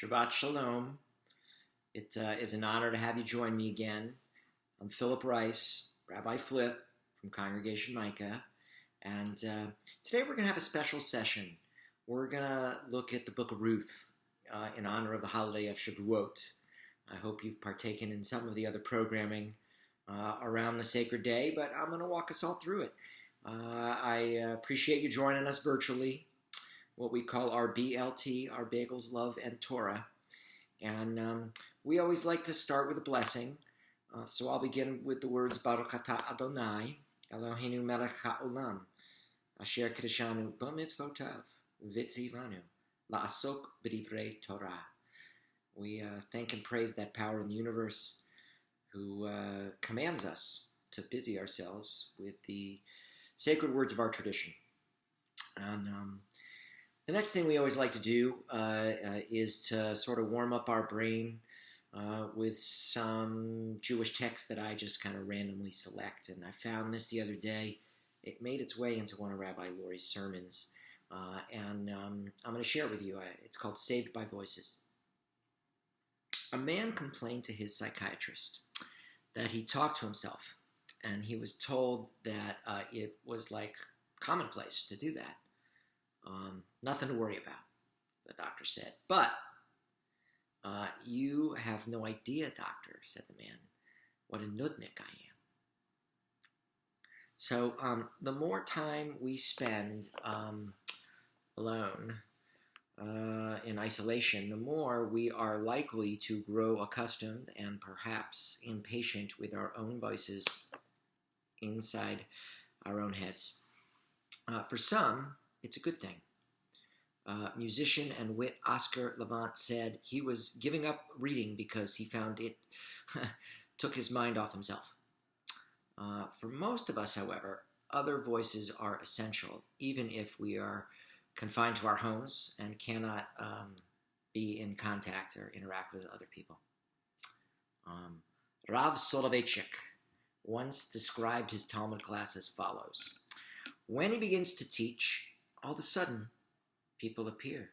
Shabbat Shalom. It is an honor to have you join me again. I'm Philip Rice, Rabbi Flip from Congregation Micah, and today we're going to have a special session. We're going to look at the book of Ruth in honor of the holiday of Shavuot. I hope you've partaken in some of the other programming around the sacred day, but I'm going to walk us all through it. I appreciate you joining us virtually, what we call our BLT, our Bagels, Love, and Torah. And we always like to start with a blessing. So I'll begin with the words Baruch Atah Adonai, Eloheinu melech haolam, asher kiddushanu b'mitzvotav, v'tzivanu, la'asok b'divrei Torah. We thank and praise that power in the universe who commands us to busy ourselves with the sacred words of our tradition. And the next thing we always like to do is to sort of warm up our brain with some Jewish text that I just kind of randomly select. And I found this the other day. It made its way into one of Rabbi Lori's sermons. And I'm going to share it with you. It's called Saved by Voices. A man complained to his psychiatrist that he talked to himself. And he was told that it was like commonplace to do that. Nothing to worry about, the doctor said. But you have no idea, doctor, said the man, what a nudnik I am. So the more time we spend alone in isolation, the more we are likely to grow accustomed and perhaps impatient with our own voices inside our own heads. For some, it's a good thing. Musician and wit Oscar Levant said he was giving up reading because he found it took his mind off himself. For most of us, however, other voices are essential, even if we are confined to our homes and cannot be in contact or interact with other people. Rav Soloveitchik once described his Talmud class as follows. When he begins to teach, all of a sudden, people appear.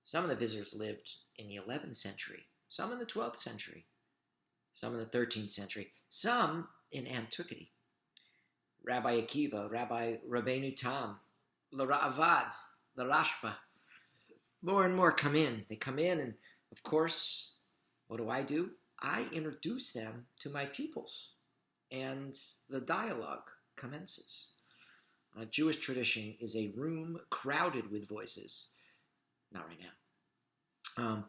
Some of the visitors lived in the 11th century, some in the 12th century, some in the 13th century, some in antiquity. Rabbi Akiva, Rabbi Rabbeinu Tam, the Ra'avad, the Rashba, more and more come in. They come in, and of course, what do? I introduce them to my pupils, and the dialogue commences. Jewish tradition is a room crowded with voices. Not right now.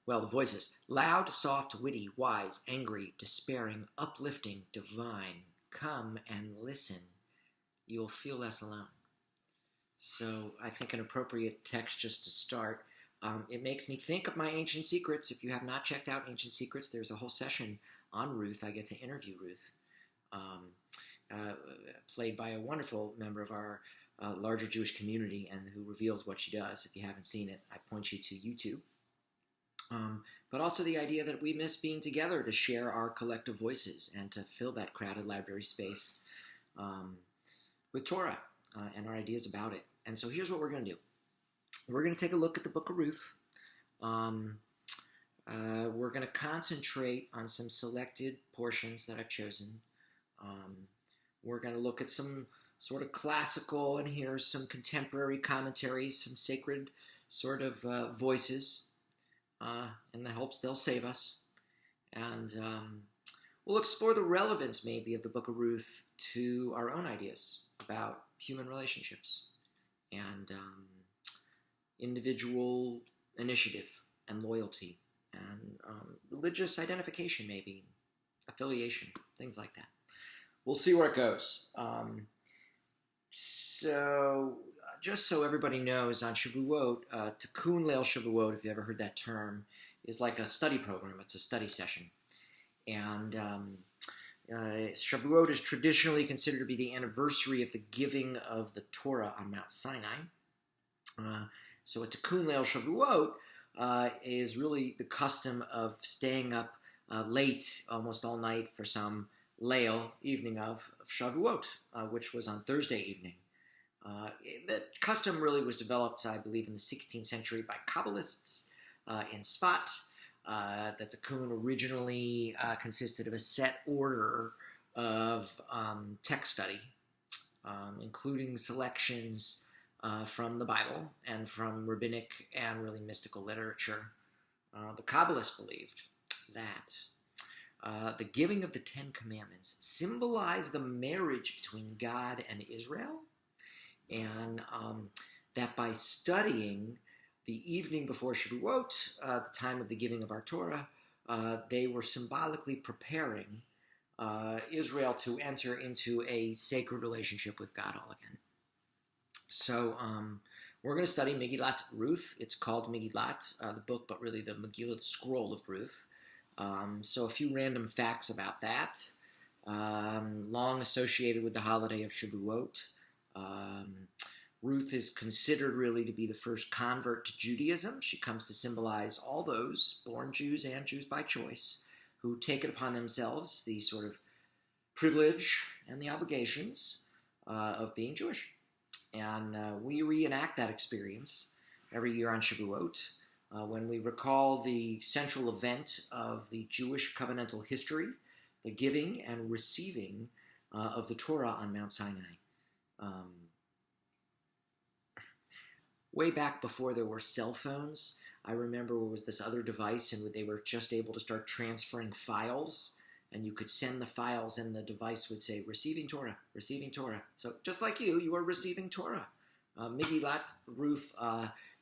The voices. Loud, soft, witty, wise, angry, despairing, uplifting, divine. Come and listen. You'll feel less alone. So I think an appropriate text just to start. It makes me think of my Ancient Secrets. If you have not checked out Ancient Secrets, there's a whole session on Ruth. I get to interview Ruth. Played by a wonderful member of our larger Jewish community and who reveals what she does. If you haven't seen it, I point you to YouTube. But also the idea that we miss being together to share our collective voices and to fill that crowded library space with Torah and our ideas about it. And so here's what we're going to do. We're going to take a look at the book of Ruth. We're going to concentrate on some selected portions that I've chosen. We're going to look at some sort of classical, and here's some contemporary commentaries, some sacred sort of voices, in the hopes they'll save us. And we'll explore the relevance, maybe, of the book of Ruth to our own ideas about human relationships and individual initiative and loyalty and religious identification, maybe, affiliation, things like that. We'll see where it goes. Just so everybody knows, on Shavuot, Tikkun Leil Shavuot, if you ever heard that term, is like a study program. It's a study session. And Shavuot is traditionally considered to be the anniversary of the giving of the Torah on Mount Sinai. So a Tikkun Leil Shavuot is really the custom of staying up late, almost all night, for some Leil, evening of Shavuot, which was on Thursday evening. The custom really was developed, I believe, in the 16th century by Kabbalists in Sfat. That the Tikkun originally consisted of a set order of text study, including selections from the Bible and from rabbinic and really mystical literature. The Kabbalists believed that the giving of the Ten Commandments symbolized the marriage between God and Israel, and that by studying the evening before Shavuot, the time of the giving of our Torah, they were symbolically preparing Israel to enter into a sacred relationship with God all again. So we're going to study Megillat Ruth. It's called Megillat, the book, but really the Megillah scroll of Ruth. So a few random facts about that. Long associated with the holiday of Shavuot. Ruth is considered really to be the first convert to Judaism. She comes to symbolize all those, born Jews and Jews by choice, who take it upon themselves the sort of privilege and the obligations of being Jewish. And we reenact that experience every year on Shavuot when we recall the central event of the Jewish covenantal history, the giving and receiving of the Torah on Mount Sinai. Way back before there were cell phones, I remember there was this other device and they were just able to start transferring files, and you could send the files and the device would say, receiving Torah, receiving Torah. So just like you are receiving Torah. Megillat Ruth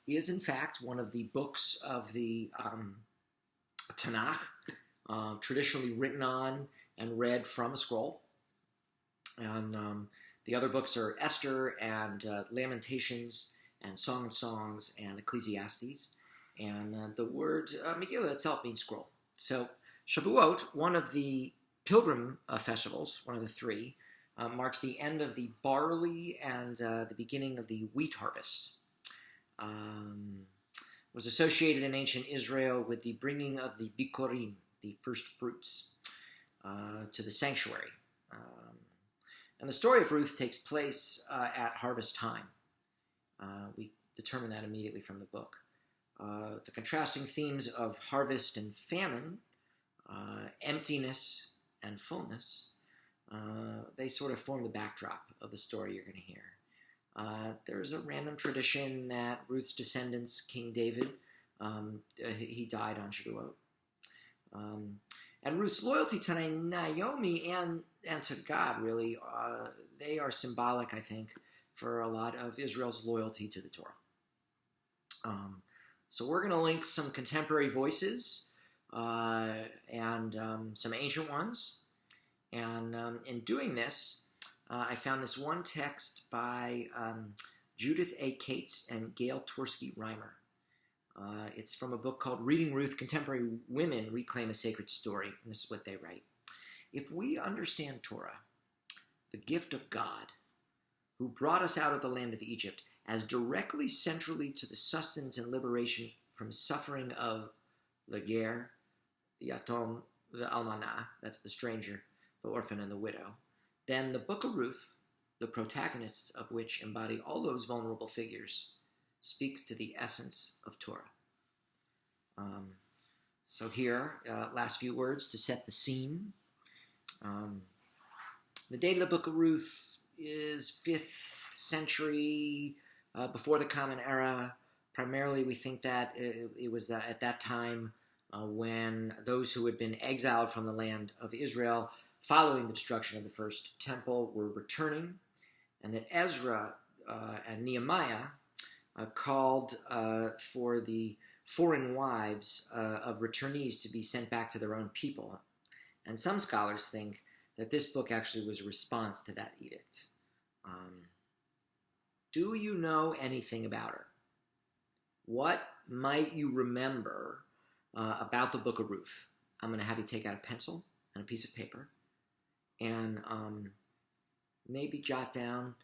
is in fact one of the books of the Tanakh, traditionally written on and read from a scroll. And the other books are Esther and Lamentations and Song and Songs and Ecclesiastes. And the word Megillah itself means scroll. So Shavuot, one of the pilgrim festivals, one of the three, marks the end of the barley and the beginning of the wheat harvest. Was associated in ancient Israel with the bringing of the bikurim, the first fruits, to the sanctuary. And the story of Ruth takes place at harvest time. We determine that immediately from the book. The contrasting themes of harvest and famine, emptiness and fullness, they sort of form the backdrop of the story you're going to hear. There's a random tradition that Ruth's descendants, King David, he died on Shavuot. And Ruth's loyalty to Naomi and to God, really, they are symbolic, I think, for a lot of Israel's loyalty to the Torah. So we're going to link some contemporary voices and some ancient ones. And in doing this, I found this one text by Judith A. Cates and Gail Tversky Reimer. It's from a book called Reading Ruth, Contemporary Women Reclaim a Sacred Story. And this is what they write. If we understand Torah, the gift of God, who brought us out of the land of Egypt, as directly centrally to the sustenance and liberation from suffering of the ger, the yatom, the almanah, that's the stranger, the orphan, and the widow, then the book of Ruth, the protagonists of which embody all those vulnerable figures, speaks to the essence of Torah. So here, last few words to set the scene. The date of the book of Ruth is 5th century before the Common Era. Primarily, we think that it was at that time when those who had been exiled from the land of Israel following the destruction of the first temple were returning, and that Ezra and Nehemiah called for the foreign wives of returnees to be sent back to their own people. And some scholars think that this book actually was a response to that edict. Do you know anything about her? What might you remember about the book of Ruth? I'm going to have you take out a pencil and a piece of paper and maybe jot down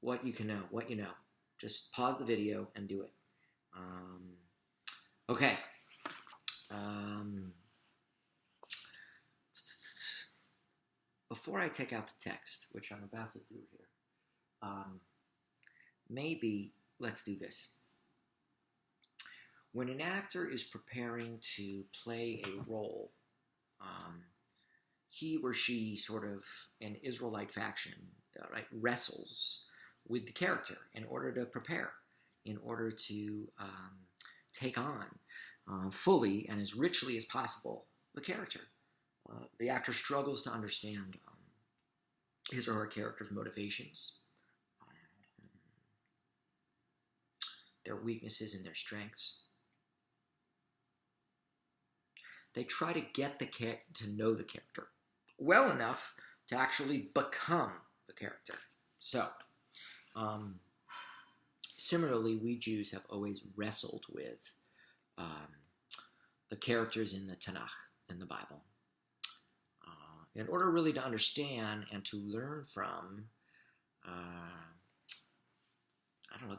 what you can know, what you know. Just pause the video and do it. Okay. Before I take out the text, which I'm about to do here, maybe let's do this. when an actor is preparing to play a role, he or she sort of, an Israelite faction, right, wrestles with the character in order to prepare, in order to take on fully and as richly as possible the character. The actor struggles to understand his or her character's motivations, their weaknesses and their strengths. They try to get to know the character well enough to actually become the character. So, similarly, we Jews have always wrestled with the characters in the Tanakh, in the Bible, in order really to understand and to learn from,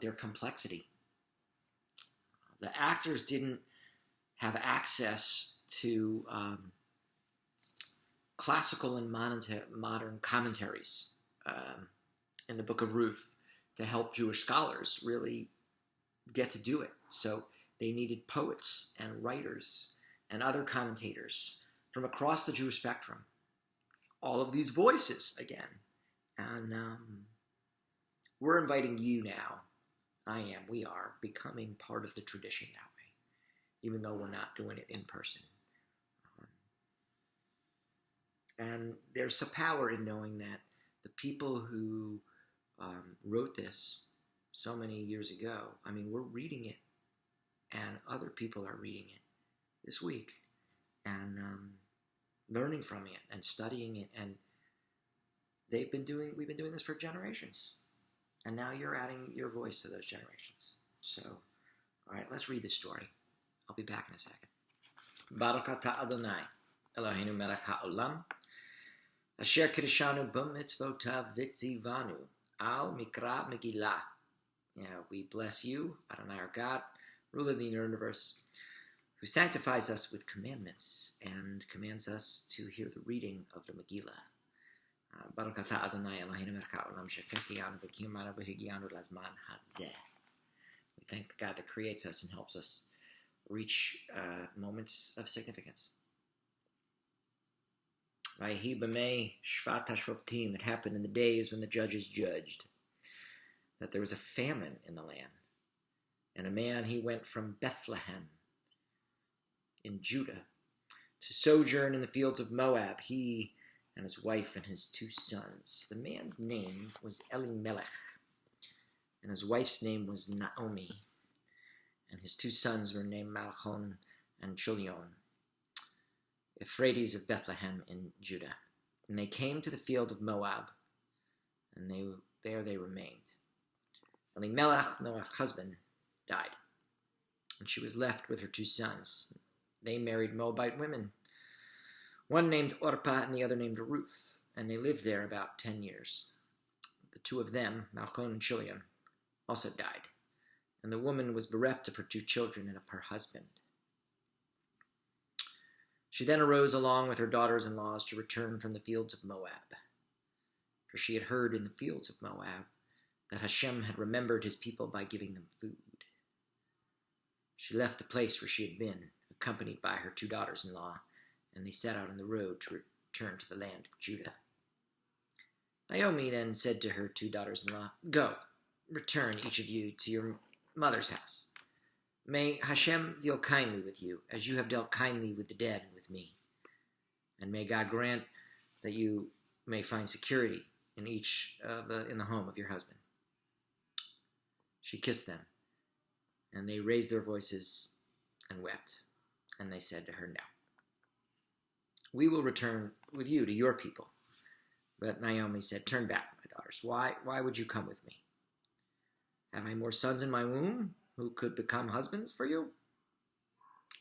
their complexity. The actors didn't have access to classical and modern commentaries in the Book of Ruth to help Jewish scholars really get to do it. So they needed poets and writers and other commentators from across the Jewish spectrum. All of these voices again. And we're inviting you now. We are becoming part of the tradition that way, even though we're not doing it in person. And there's some power in knowing that the people who wrote this so many years ago, we're reading it, and other people are reading it this week, and learning from it and studying it, and we've been doing this for generations, and now you're adding your voice to those generations. So, all right, let's read this story. I'll be back in a second. Baruch atah Adonai, Eloheinu melech haolam, asher kiddushanu b'mitzvotav v'tzivanu al mikra megillah. We bless you, Adonai our God, ruler of the universe, who sanctifies us with commandments and commands us to hear the reading of the Megillah. Baruch atah Adonai Eloheinu melech haolam she'hechianu v'kiyamanu v'higianu lazman hazeh. We thank the God that creates us and helps us reach moments of significance. Vayehi b'mei shvat hashoftim. It happened in the days when the judges judged, that there was a famine in the land. And a man, he went from Bethlehem in Judah to sojourn in the fields of Moab, he and his wife and his 2 sons. The man's name was Elimelech, and his wife's name was Naomi, and his 2 sons were named Malchon and Chilion, Euphrates of Bethlehem in Judah. And they came to the field of Moab, and there they remained. Elimelech, Noah's husband, died, and she was left with her 2 sons. They married Moabite women, one named Orpah and the other named Ruth, and they lived there about 10 years. The 2 of them, Malchon and Chilion, also died, and the woman was bereft of her 2 children and of her husband. She then arose along with her daughters-in-law to return from the fields of Moab, for she had heard in the fields of Moab that Hashem had remembered his people by giving them food. She left the place where she had been, accompanied by her 2 daughters-in-law, and they set out on the road to return to the land of Judah. Naomi then said to her 2 daughters-in-law, "Go, return each of you to your mother's house. May Hashem deal kindly with you, as you have dealt kindly with the dead and with me. And may God grant that you may find security in the home of your husband." She kissed them, and they raised their voices and wept. And they said to her, "No, we will return with you to your people." But Naomi said, "Turn back, my daughters. Why would you come with me? Have I more sons in my womb who could become husbands for you?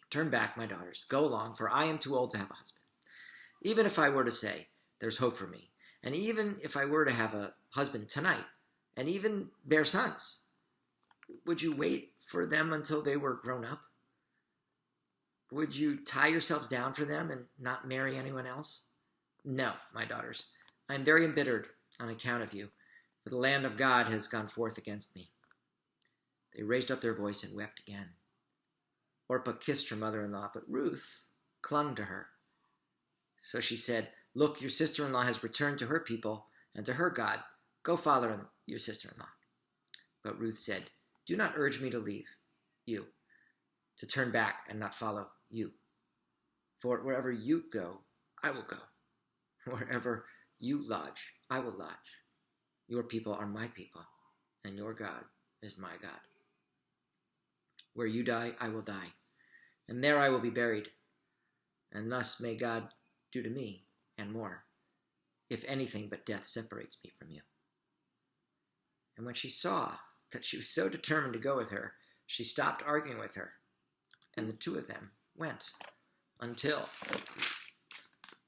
Turn back, my daughters. Go along, for I am too old to have a husband. Even if I were to say, there's hope for me, and even if I were to have a husband tonight, and even bear sons, would you wait for them until they were grown up? Would you tie yourself down for them and not marry anyone else? No, my daughters, I am very embittered on account of you, for the land of God has gone forth against me." They raised up their voice and wept again. Orpah kissed her mother-in-law, but Ruth clung to her. So she said, "Look, your sister-in-law has returned to her people and to her God. Go follow your sister-in-law." But Ruth said, "Do not urge me to leave you, to turn back and not follow you. For wherever you go, I will go. Wherever you lodge, I will lodge. Your people are my people, and your God is my God. Where you die, I will die, and there I will be buried. And thus may God do to me, and more, if anything but death separates me from you." And when she saw that she was so determined to go with her, she stopped arguing with her, and the two of them went until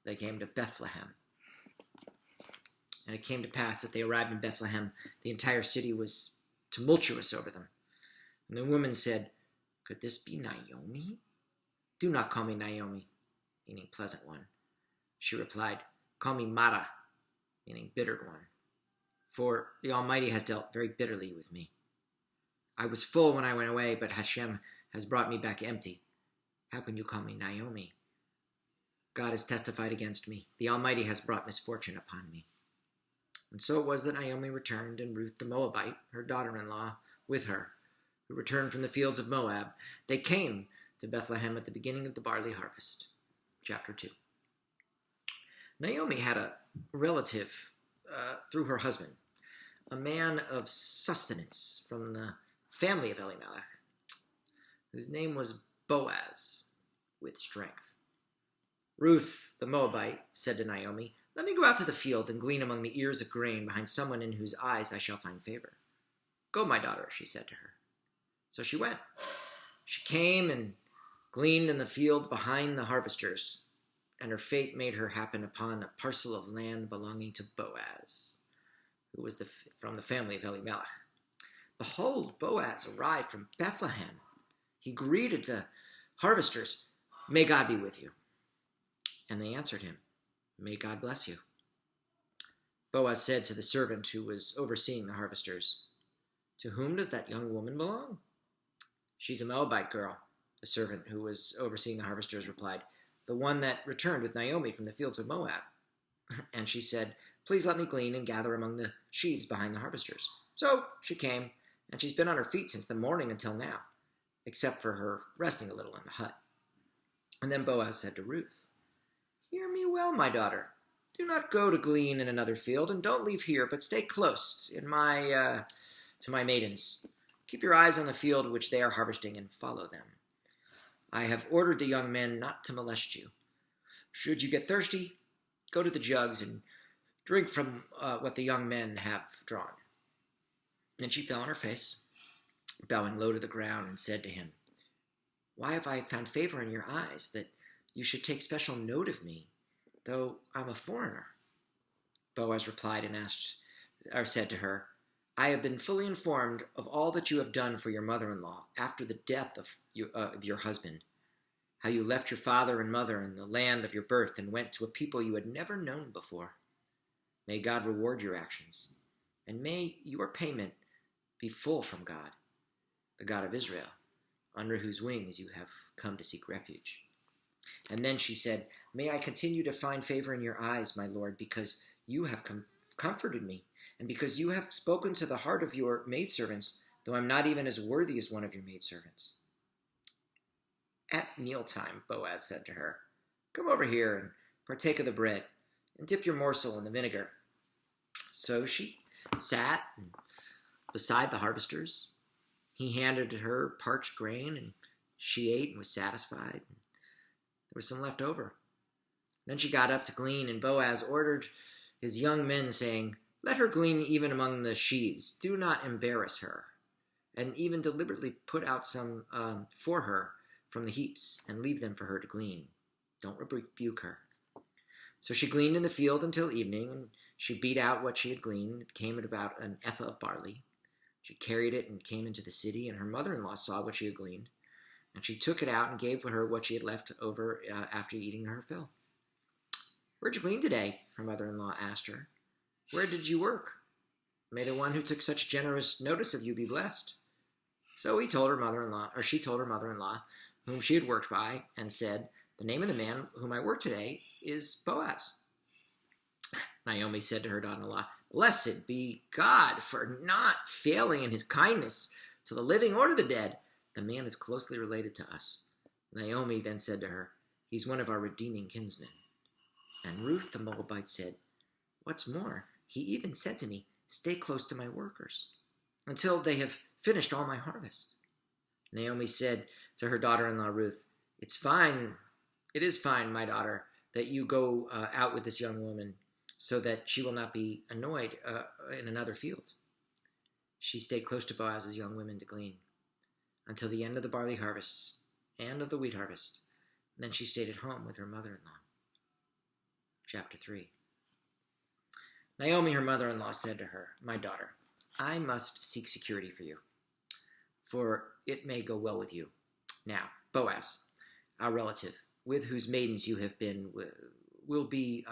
they came to Bethlehem. And it came to pass that they arrived in Bethlehem. The entire city was tumultuous over them. And the woman said, "Could this be Naomi?" "Do not call me Naomi," meaning pleasant one. She replied, "Call me Mara," meaning bittered one. For the Almighty has dealt very bitterly with me. I was full when I went away, but Hashem has brought me back empty. How can you call me Naomi? God has testified against me. The Almighty has brought misfortune upon me. And so it was that Naomi returned, and Ruth the Moabite, her daughter-in-law, with her, who returned from the fields of Moab. They came to Bethlehem at the beginning of the barley harvest. Chapter 2. Naomi had a relative through her husband, a man of sustenance from the family of Elimelech, whose name was Boaz, with strength. Ruth the Moabite said to Naomi, "Let me go out to the field and glean among the ears of grain behind someone in whose eyes I shall find favor." "Go, my daughter," she said to her. So she went. She came and gleaned in the field behind the harvesters, and her fate made her happen upon a parcel of land belonging to Boaz, who was from the family of Elimelech. Behold, Boaz arrived from Bethlehem. He greeted the harvesters, "May God be with you." And they answered him, "May God bless you." Boaz said to the servant who was overseeing the harvesters, "To whom does that young woman belong?" "She's a Moabite girl," the servant who was overseeing the harvesters replied, "the one that returned with Naomi from the fields of Moab." And she said, "Please let me glean and gather among the sheaves behind the harvesters." So she came, and she's been on her feet since the morning until now, except for her resting a little in the hut. And then Boaz said to Ruth, "Hear me well, my daughter. Do not go to glean in another field, and don't leave here, but stay close to my maidens. Keep your eyes on the field which they are harvesting, and follow them. I have ordered the young men not to molest you. Should you get thirsty, go to the jugs and drink from what the young men have drawn." Then she fell on her face, bowing low to the ground, and said to him, "Why have I found favor in your eyes, that you should take special note of me, though I'm a foreigner?" Boaz replied and said to her, "I have been fully informed of all that you have done for your mother-in-law after the death of your husband, how you left your father and mother in the land of your birth and went to a people you had never known before. May God reward your actions, and may your payment be full from God, the God of Israel, under whose wings you have come to seek refuge." And then she said, "May I continue to find favor in your eyes, my Lord, because you have comforted me, and because you have spoken to the heart of your maidservants, though I'm not even as worthy as one of your maidservants." At mealtime, Boaz said to her, "Come over here and partake of the bread, and dip your morsel in the vinegar." So she sat beside the harvesters. He handed her parched grain, and she ate and was satisfied. There was some left over. Then she got up to glean, and Boaz ordered his young men, saying, "Let her glean even among the sheaves. Do not embarrass her. And even deliberately put out some for her from the heaps, and leave them for her to glean. Don't rebuke her." So she gleaned in the field until evening, and she beat out what she had gleaned. It came at about an ephah of barley. She carried it and came into the city, and her mother-in-law saw what she had gleaned. And she took it out and gave her what she had left over after eating her fill. "Where'd you glean today?" her mother-in-law asked her. "Where did you work? May the one who took such generous notice of you be blessed." So she told her mother-in-law, whom she had worked by, and said, "The name of the man whom I work today is Boaz." Naomi said to her daughter-in-law, "Blessed be God for not failing in his kindness to the living or to the dead. The man is closely related to us." Naomi then said to her, "He's one of our redeeming kinsmen." And Ruth the Moabite said, "What's more, he even said to me, 'Stay close to my workers until they have finished all my harvest.'" Naomi said to her daughter-in-law Ruth, It is fine, my daughter, that you go out with this young woman so that she will not be annoyed in another field." She stayed close to Boaz's young women to glean until the end of the barley harvest and of the wheat harvest. And then she stayed at home with her mother-in-law. Chapter 3. Naomi, her mother-in-law, said to her, "My daughter, I must seek security for you, for it may go well with you. Now, Boaz, our relative, with whose maidens you have been, will be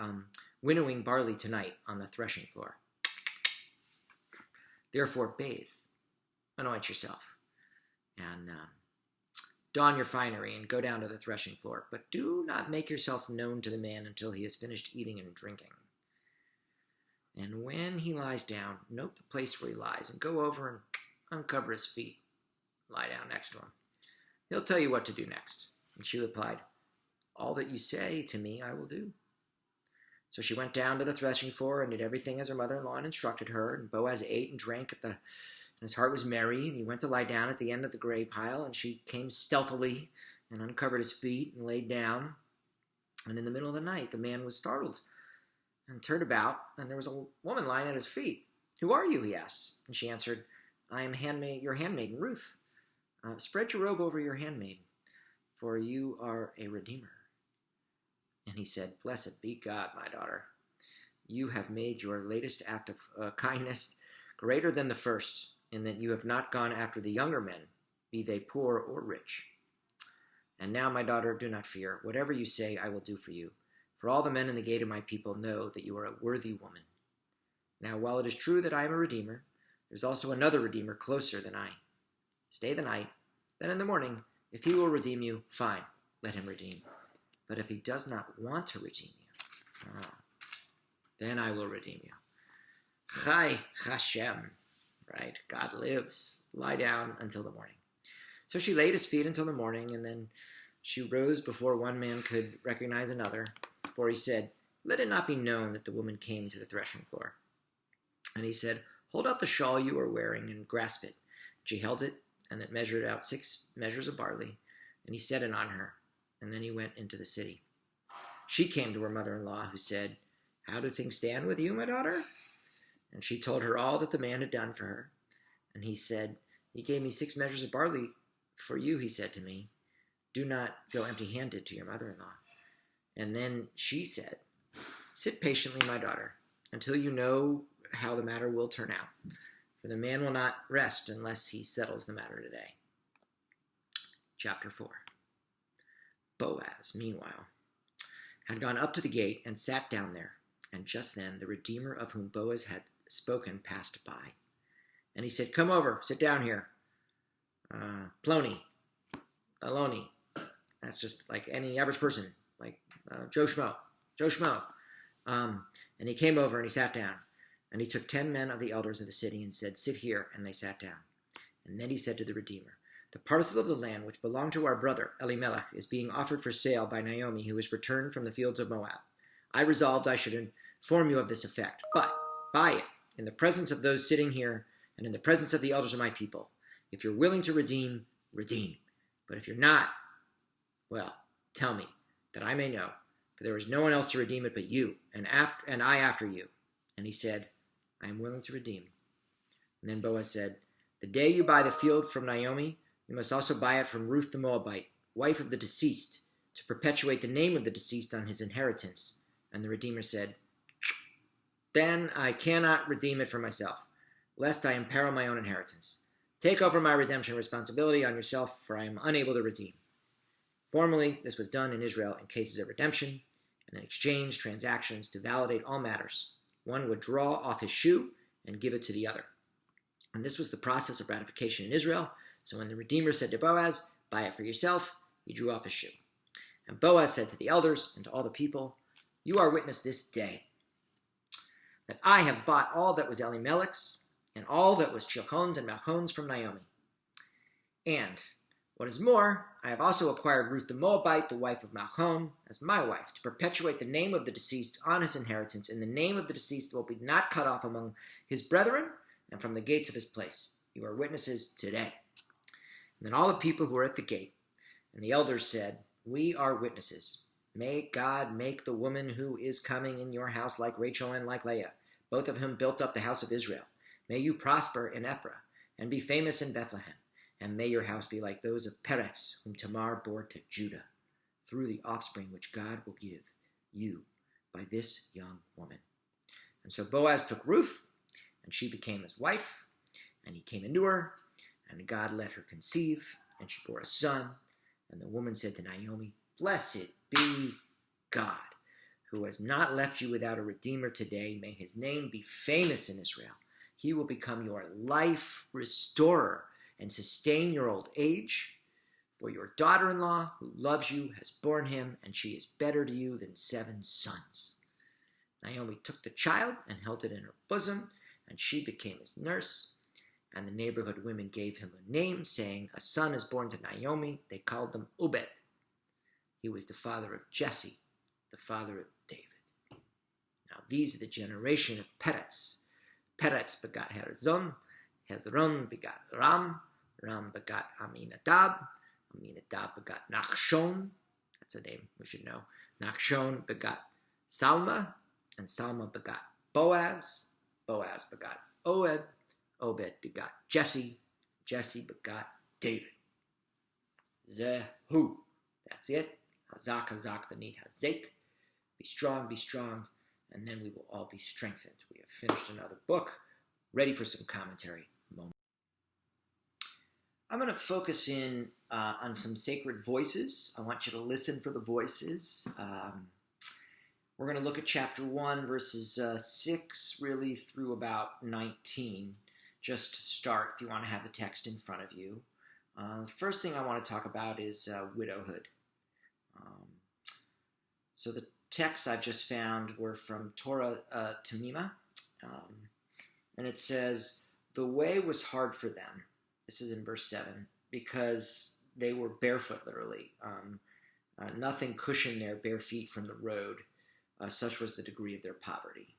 winnowing barley tonight on the threshing floor. Therefore, bathe, anoint yourself, and don your finery and go down to the threshing floor. But do not make yourself known to the man until he has finished eating and drinking. And when he lies down, note the place where he lies and go over and uncover his feet. Lie down next to him. He'll tell you what to do next." And she replied, "All that you say to me I will do." So she went down to the threshing floor and did everything as her mother-in-law had instructed her. And Boaz ate and drank and his heart was merry. And he went to lie down at the end of the grain pile. And she came stealthily and uncovered his feet and laid down. And in the middle of the night, the man was startled and turned about, and there was a woman lying at his feet. "Who are you?" he asked. And she answered, "I am your handmaiden, Ruth. Spread your robe over your handmaiden, for you are a redeemer." And he said, "Blessed be God, my daughter. You have made your latest act of kindness greater than the first, in that you have not gone after the younger men, be they poor or rich. And now, my daughter, do not fear. Whatever you say, I will do for you. For all the men in the gate of my people know that you are a worthy woman. Now, while it is true that I am a redeemer, there's also another redeemer closer than I. Stay the night. Then in the morning, if he will redeem you, fine, let him redeem. But if he does not want to redeem you, then I will redeem you. Chai Hashem, right? God lives. Lie down until the morning." So she laid his feet until the morning, and then she rose before one man could recognize another. For he said, "Let it not be known that the woman came to the threshing floor." And he said, "Hold out the shawl you are wearing and grasp it." She held it, and it measured out 6 measures of barley, and he set it on her, and then he went into the city. She came to her mother-in-law, who said, "How do things stand with you, my daughter?" And she told her all that the man had done for her. And he said, "He gave me 6 measures of barley for you," he said to me. "Do not go empty-handed to your mother-in-law." And then she said, "Sit patiently, my daughter, until you know how the matter will turn out. For the man will not rest unless he settles the matter today." Chapter 4. Boaz, meanwhile, had gone up to the gate and sat down there. And just then the Redeemer of whom Boaz had spoken passed by. And he said, "Come over, sit down here. Plony, Aloni." That's just like any average person, like Joe Schmo. And he came over and he sat down. And he took 10 men of the elders of the city and said, "Sit here." And they sat down. And then he said to the Redeemer, "The parcel of the land which belonged to our brother Elimelech is being offered for sale by Naomi, who is returned from the fields of Moab. I resolved I should inform you of this effect, but buy it in the presence of those sitting here and in the presence of the elders of my people. If you're willing to redeem, redeem. But if you're not, well, tell me, that I may know, for there is no one else to redeem it but you, and I after you." And he said, "I am willing to redeem." And then Boaz said, "The day you buy the field from Naomi, you must also buy it from Ruth the Moabite, wife of the deceased, to perpetuate the name of the deceased on his inheritance." And the Redeemer said, "Then I cannot redeem it for myself, lest I imperil my own inheritance. Take over my redemption responsibility on yourself, for I am unable to redeem." Formerly, this was done in Israel in cases of redemption and in exchange transactions to validate all matters. One would draw off his shoe and give it to the other. And this was the process of ratification in Israel. So when the Redeemer said to Boaz, "Buy it for yourself," he drew off his shoe. And Boaz said to the elders and to all the people, "You are witness this day that I have bought all that was Elimelech's and all that was Chilhon's and Malchon's from Naomi. And what is more, I have also acquired Ruth the Moabite, the wife of Malchon, as my wife, to perpetuate the name of the deceased on his inheritance, and the name of the deceased will be not cut off among his brethren and from the gates of his place. You are witnesses today." And then all the people who were at the gate and the elders said, "We are witnesses. May God make the woman who is coming in your house like Rachel and like Leah, both of whom built up the house of Israel. May you prosper in Ephraim and be famous in Bethlehem. And may your house be like those of Peretz, whom Tamar bore to Judah, through the offspring which God will give you by this young woman." And so Boaz took Ruth, and she became his wife, and he came into her, and God let her conceive, and she bore a son. And the woman said to Naomi, "Blessed be God, who has not left you without a redeemer today. May his name be famous in Israel. He will become your life restorer and sustain your old age. For your daughter-in-law, who loves you, has borne him, and she is better to you than 7 sons." Naomi took the child and held it in her bosom, and she became his nurse. And the neighborhood women gave him a name, saying, "A son is born to Naomi." They called him Obed. He was the father of Jesse, the father of David. Now these are the generation of Peretz. Peretz begot Hezron. Hezron begot Ram. Ram begot Aminadab. Aminadab begot Nachshon. That's a name we should know. Nachshon begot Salma. And Salma begot Boaz. Boaz begot Obed. Obed begot Jesse. Jesse begot David. Zehu. That's it. Hazak, hazak, b'ni hazek. Be strong, and then we will all be strengthened. We have finished another book. Ready for some commentary. I'm going to focus in on some sacred voices. I want you to listen for the voices. We're going to look at chapter 1, verses 6, really through about 19, just to start, if you want to have the text in front of you. The first thing I want to talk about is widowhood. So the texts I've just found were from Torah Tamima, and it says, "The way was hard for them." This is in verse 7, because they were barefoot, literally. Nothing cushioned their bare feet from the road. Such was the degree of their poverty.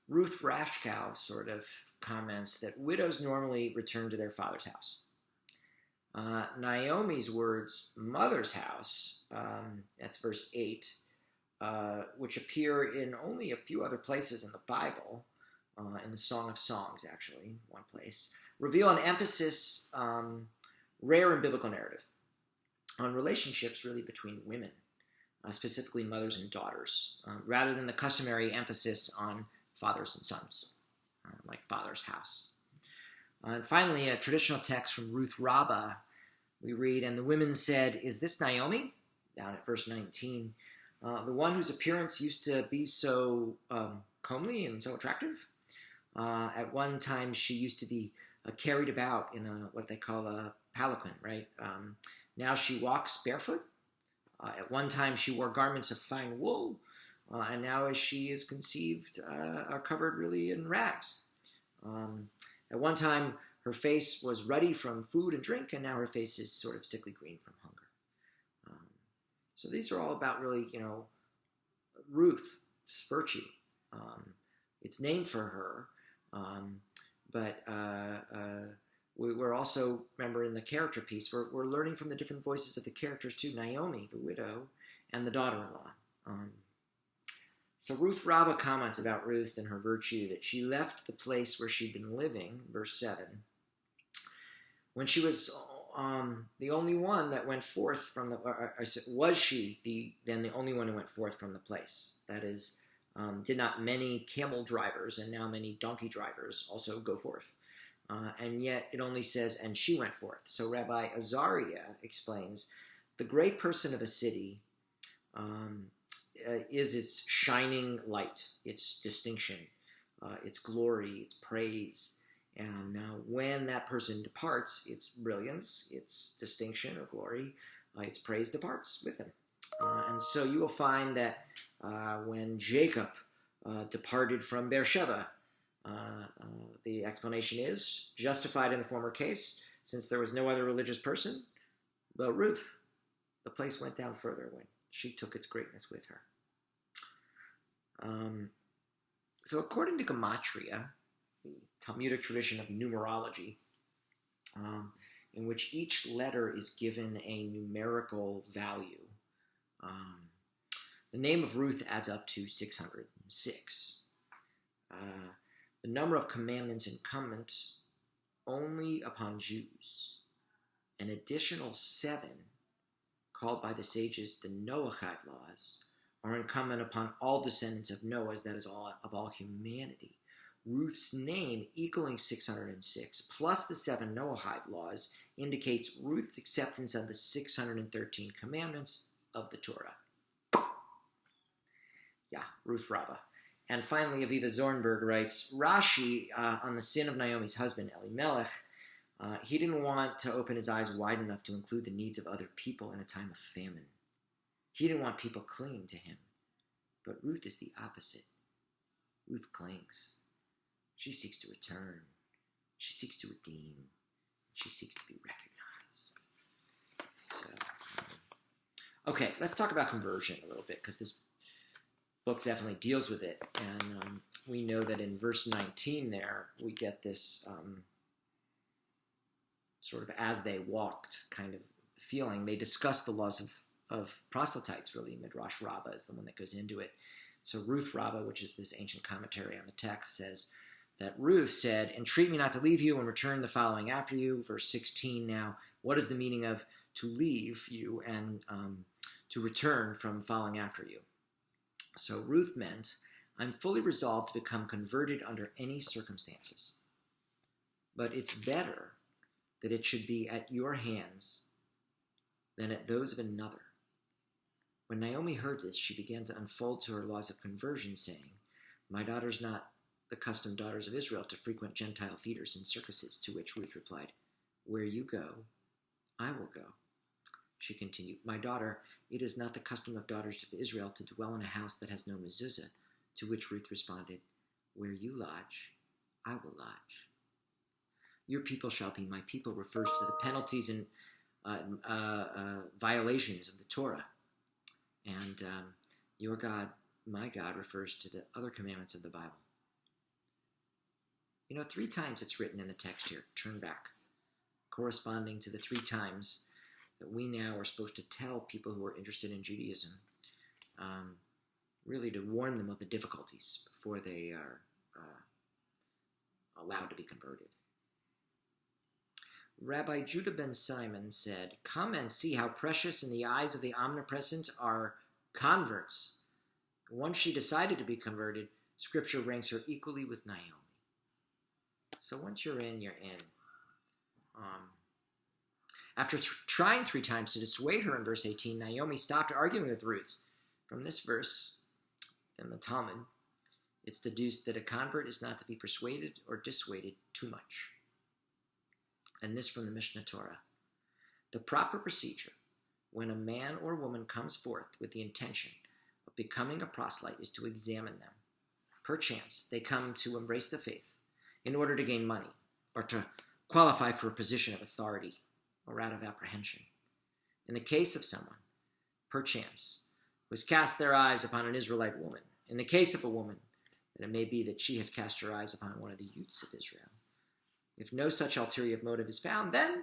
Ruth Rashkow sort of comments that widows normally return to their father's house. Naomi's words, mother's house, that's verse 8, which appear in only a few other places in the Bible, in the Song of Songs, actually, one place, reveal an emphasis, rare in biblical narrative, on relationships really between women, specifically mothers and daughters, rather than the customary emphasis on fathers and sons, like father's house. And finally, a traditional text from Ruth Rabbah, we read, "And the women said, 'Is this Naomi?'" Down at verse 19. "The one whose appearance used to be so comely and so attractive. At one time, she used to be carried about in what they call a palanquin, right? Now she walks barefoot. At one time, she wore garments of fine wool, and now as she is conceived, are covered really in rags. At one time, her face was ruddy from food and drink, and now her face is sort of sickly green from hunger." So these are all about really, Ruth's virtue. It's named for her, but we're also, remember in the character piece, we're learning from the different voices of the characters too. Naomi, the widow, and the daughter-in-law. So Ruth Rabbah comments about Ruth and her virtue that she left the place where she'd been living, verse 7, when she was the only one that went forth from the, was she then the only one who went forth from the place? That is, did not many camel drivers and now many donkey drivers also go forth? And yet it only says, "and she went forth." So Rabbi Azariah explains, the great person of a city is its shining light, its distinction, its glory, its praise, And now when that person departs, its brilliance, its distinction or glory, its praise departs with him. And so you will find that when Jacob departed from Beersheba, the explanation is justified in the former case, since there was no other religious person but Ruth. The place went down further when she took its greatness with her. So according to Gematria, the Talmudic tradition of numerology, in which each letter is given a numerical value, the name of Ruth adds up to 606. The number of commandments incumbent only upon Jews. An additional 7, called by the sages the Noahide laws, are incumbent upon all descendants of Noah, that is, of all humanity. Ruth's name, equaling 606, plus the 7 Noahide laws, indicates Ruth's acceptance of the 613 commandments of the Torah. Yeah, Ruth Rabbah. And finally, Aviva Zornberg writes, Rashi, on the sin of Naomi's husband, Elimelech, he didn't want to open his eyes wide enough to include the needs of other people in a time of famine. He didn't want people clinging to him. But Ruth is the opposite. Ruth clings. She seeks to return. She seeks to redeem. She seeks to be recognized. So, okay, let's talk about conversion a little bit, because this book definitely deals with it. And we know that in verse 19 there, we get this sort of as they walked kind of feeling. They discuss the laws of proselytes, really. Midrash Rabbah is the one that goes into it. So Ruth Rabbah, which is this ancient commentary on the text, says that Ruth said, entreat me not to leave you and return the following after you. Verse 16 now, what is the meaning of to leave you and to return from following after you? So Ruth meant, I'm fully resolved to become converted under any circumstances. But it's better that it should be at your hands than at those of another. When Naomi heard this, she began to unfold to her laws of conversion, saying, my daughters not the accustomed daughters of Israel to frequent Gentile theaters and circuses, to which Ruth replied, where you go, I will go. She continued, my daughter, it is not the custom of daughters of Israel to dwell in a house that has no mezuzah, to which Ruth responded, where you lodge, I will lodge. Your people shall be my people refers to the penalties and violations of the Torah. And your God, my God, refers to the other commandments of the Bible. 3 times it's written in the text here, turn back, corresponding to the 3 times that we now are supposed to tell people who are interested in Judaism, really to warn them of the difficulties before they are allowed to be converted. Rabbi Judah ben Simon said, come and see how precious in the eyes of the omnipresent are converts. Once she decided to be converted, Scripture ranks her equally with Naomi. So once you're in, you're in. After trying 3 times to dissuade her in verse 18, Naomi stopped arguing with Ruth. From this verse in the Talmud, it's deduced that a convert is not to be persuaded or dissuaded too much. And this from the Mishnah Torah. The proper procedure when a man or woman comes forth with the intention of becoming a proselyte is to examine them. Perchance they come to embrace the faith in order to gain money or to qualify for a position of authority or out of apprehension. In the case of someone, perchance, who has cast their eyes upon an Israelite woman, in the case of a woman, then it may be that she has cast her eyes upon one of the youths of Israel. If no such ulterior motive is found, then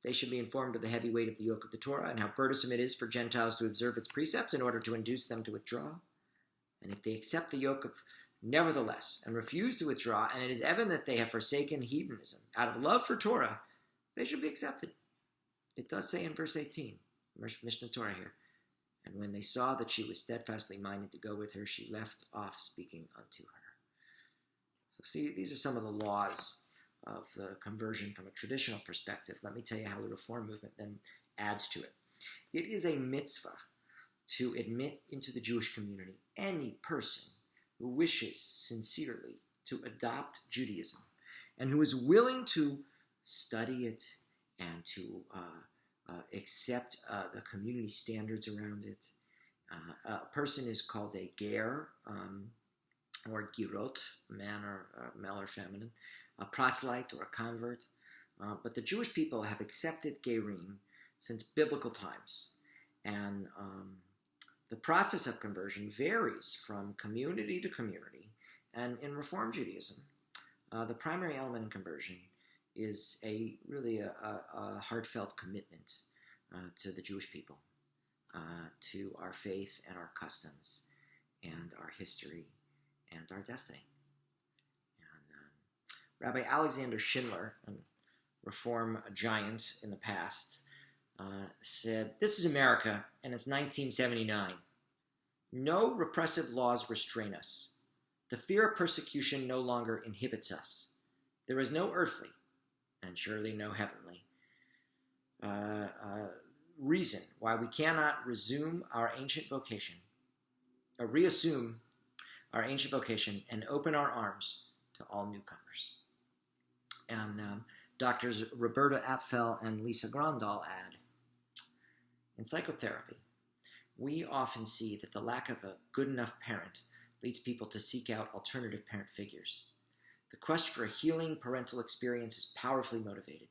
they should be informed of the heavy weight of the yoke of the Torah and how burdensome it is for Gentiles to observe its precepts in order to induce them to withdraw. And if they accept the yoke of nevertheless and refuse to withdraw, and it is evident that they have forsaken hedonism out of love for Torah, they should be accepted. It does say in verse 18, Mishnah Torah here, and when they saw that she was steadfastly minded to go with her, she left off speaking unto her. So see, these are some of the laws of the conversion from a traditional perspective. Let me tell you how the Reform movement then adds to it. It is a mitzvah to admit into the Jewish community any person who wishes sincerely to adopt Judaism and who is willing to study it and to accept the community standards around it. A person is called a ger, or girot, man or male or feminine, a proselyte or a convert. But the Jewish people have accepted gerim since biblical times. And the process of conversion varies from community to community. And in Reform Judaism, the primary element in conversion is really a heartfelt commitment to the Jewish people, to our faith and our customs and our history and our destiny. And Rabbi Alexander Schindler, a Reform giant in the past, said, "This is America, and it's 1979. No repressive laws restrain us. The fear of persecution no longer inhibits us. There is no earthly, and surely no heavenly, reason why we cannot reassume our ancient vocation, and open our arms to all newcomers." And Doctors Roberta Apfel and Lisa Grandal add, "In psychotherapy, we often see that the lack of a good enough parent leads people to seek out alternative parent figures. The quest for a healing parental experience is powerfully motivated.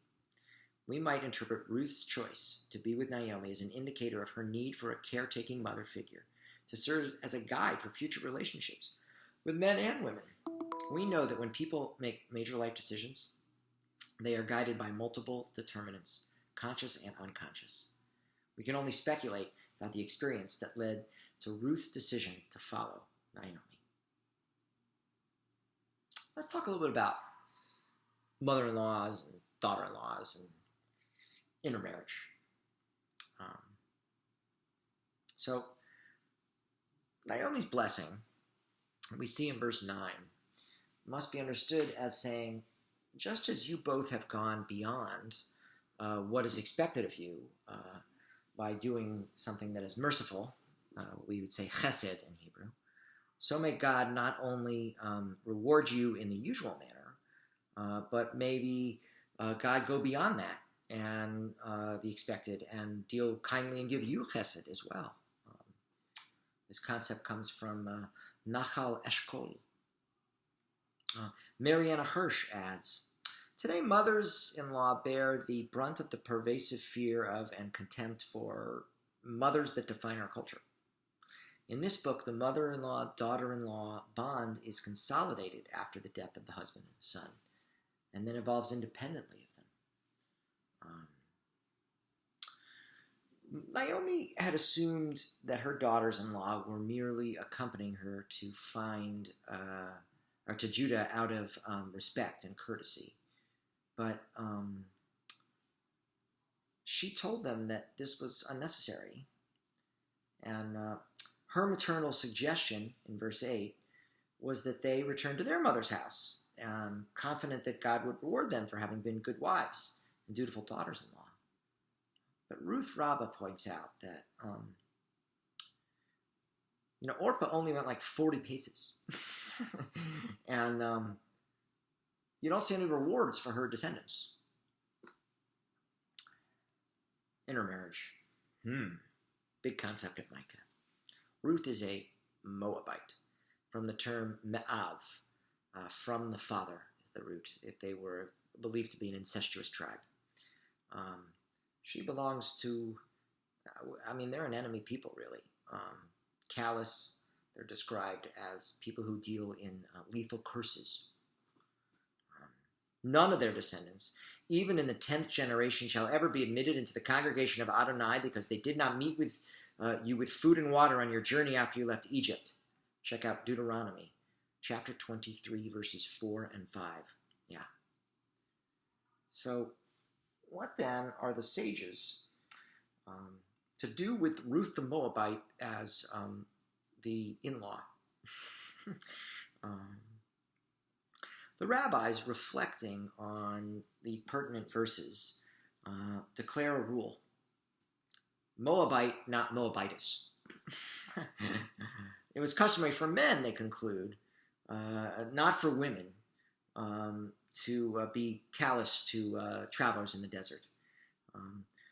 We might interpret Ruth's choice to be with Naomi as an indicator of her need for a caretaking mother figure, to serve as a guide for future relationships with men and women. We know that when people make major life decisions, they are guided by multiple determinants, conscious and unconscious. We can only speculate about the experience that led to Ruth's decision to follow Naomi." Let's talk a little bit about mother-in-laws and daughter-in-laws and intermarriage. So Naomi's blessing, we see in verse 9, must be understood as saying, just as you both have gone beyond what is expected of you by doing something that is merciful, we would say chesed in Hebrew, so may God not only reward you in the usual manner, but maybe God go beyond that and the expected and deal kindly and give you chesed as well. This concept comes from Nachal Eshkol. Mariana Hirsch adds, "Today, mothers-in-law bear the brunt of the pervasive fear of and contempt for mothers that define our culture. In this book, the mother-in-law, daughter-in-law bond is consolidated after the death of the husband and the son, and then evolves independently of them. Naomi had assumed that her daughters-in-law were merely accompanying her to to Judah out of respect and courtesy. But she told them that this was unnecessary. And her maternal suggestion in verse 8 was that they return to their mother's house, confident that God would reward them for having been good wives and dutiful daughters-in-law. But Ruth Rabbah points out that, Orpah only went like 40 paces. And you don't see any rewards for her descendants. Intermarriage. Big concept at Micah. Ruth is a Moabite, from the term me'av, from the father is the root. They were believed to be an incestuous tribe. She belongs to, they're an enemy people, really. Callous, they're described as people who deal in lethal curses. None of their descendants, even in the 10th generation, shall ever be admitted into the congregation of Adonai, because they did not meet with you with food and water on your journey after you left Egypt. Check out Deuteronomy, chapter 23, verses 4 and 5. Yeah. So, what then are the sages to do with Ruth the Moabite as the in-law? The rabbis, reflecting on the pertinent verses, declare a rule. Moabite, not Moabitess. It was customary for men, they conclude, not for women, to be callous to travelers in the desert.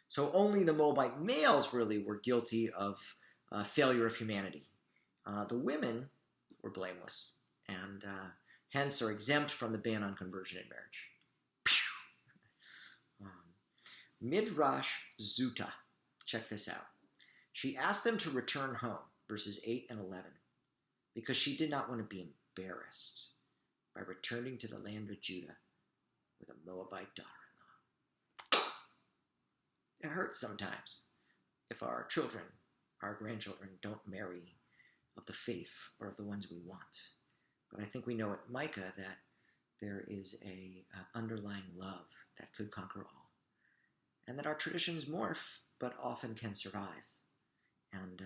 So only the Moabite males really were guilty of failure of humanity. The women were blameless and hence are exempt from the ban on conversion in marriage. Midrash Zuta. Check this out. She asked them to return home, verses 8 and 11, because she did not want to be embarrassed by returning to the land of Judah with a Moabite daughter-in-law. It hurts sometimes if our children, our grandchildren, don't marry of the faith or of the ones we want. But I think we know at Micah that there is a underlying love that could conquer all. And that our traditions morph, but often can survive. And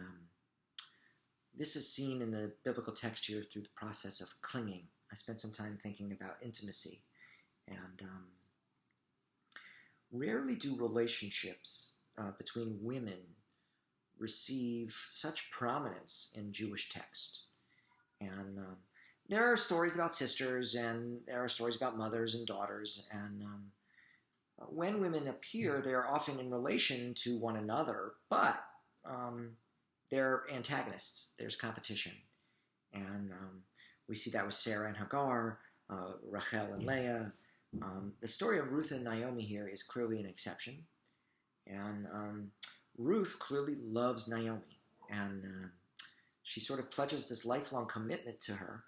this is seen in the biblical text here through the process of clinging. I spent some time thinking about intimacy. And rarely do relationships between women receive such prominence in Jewish text. And there are stories about sisters, and there are stories about mothers and daughters, and when women appear, they are often in relation to one another, but they're antagonists. There's competition. And we see that with Sarah and Hagar, Rachel and Leah. The story of Ruth and Naomi here is clearly an exception. And Ruth clearly loves Naomi. And she sort of pledges this lifelong commitment to her.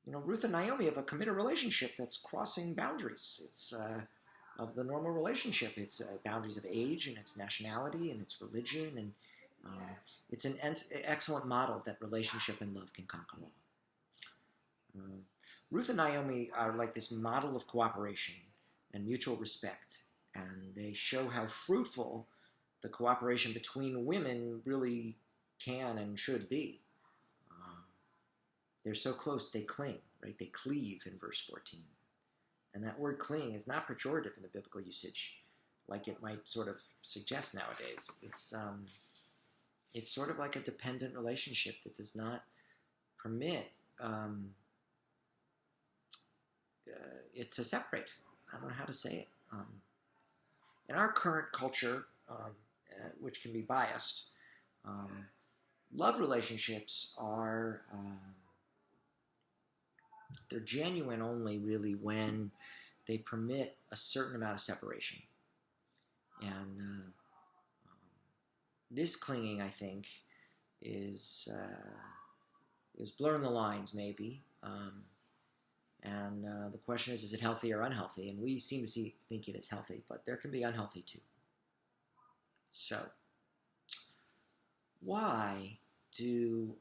Ruth and Naomi have a committed relationship that's crossing boundaries. It's of the normal relationship. It's boundaries of age and its nationality and its religion. And it's an excellent model that relationship and love can conquer all. Ruth and Naomi are like this model of cooperation and mutual respect. And they show how fruitful the cooperation between women really can and should be. They're so close, they cling, right? They cleave in verse 14. And that word cling is not pejorative in the biblical usage, like it might sort of suggest nowadays. It's sort of like a dependent relationship that does not permit it to separate. I don't know how to say it. In our current culture, which can be biased, love relationships are... they're genuine only really when they permit a certain amount of separation. And this clinging, I think, is blurring the lines maybe. And the question is it healthy or unhealthy? And we seem to think it is healthy, but there can be unhealthy too. So, why do...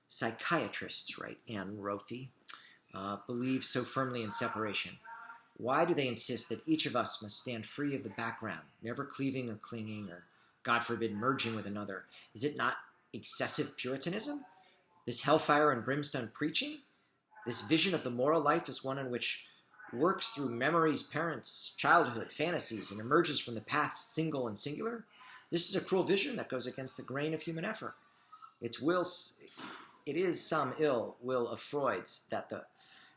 psychiatrists, right, Anne Rothie, believe so firmly in separation? Why do they insist that each of us must stand free of the background, never cleaving or clinging or, God forbid, merging with another? Is it not excessive Puritanism? This hellfire and brimstone preaching? This vision of the moral life as one in which works through memories, parents, childhood, fantasies, and emerges from the past single and singular? This is a cruel vision that goes against the grain of human effort. It is some ill will of Freud's that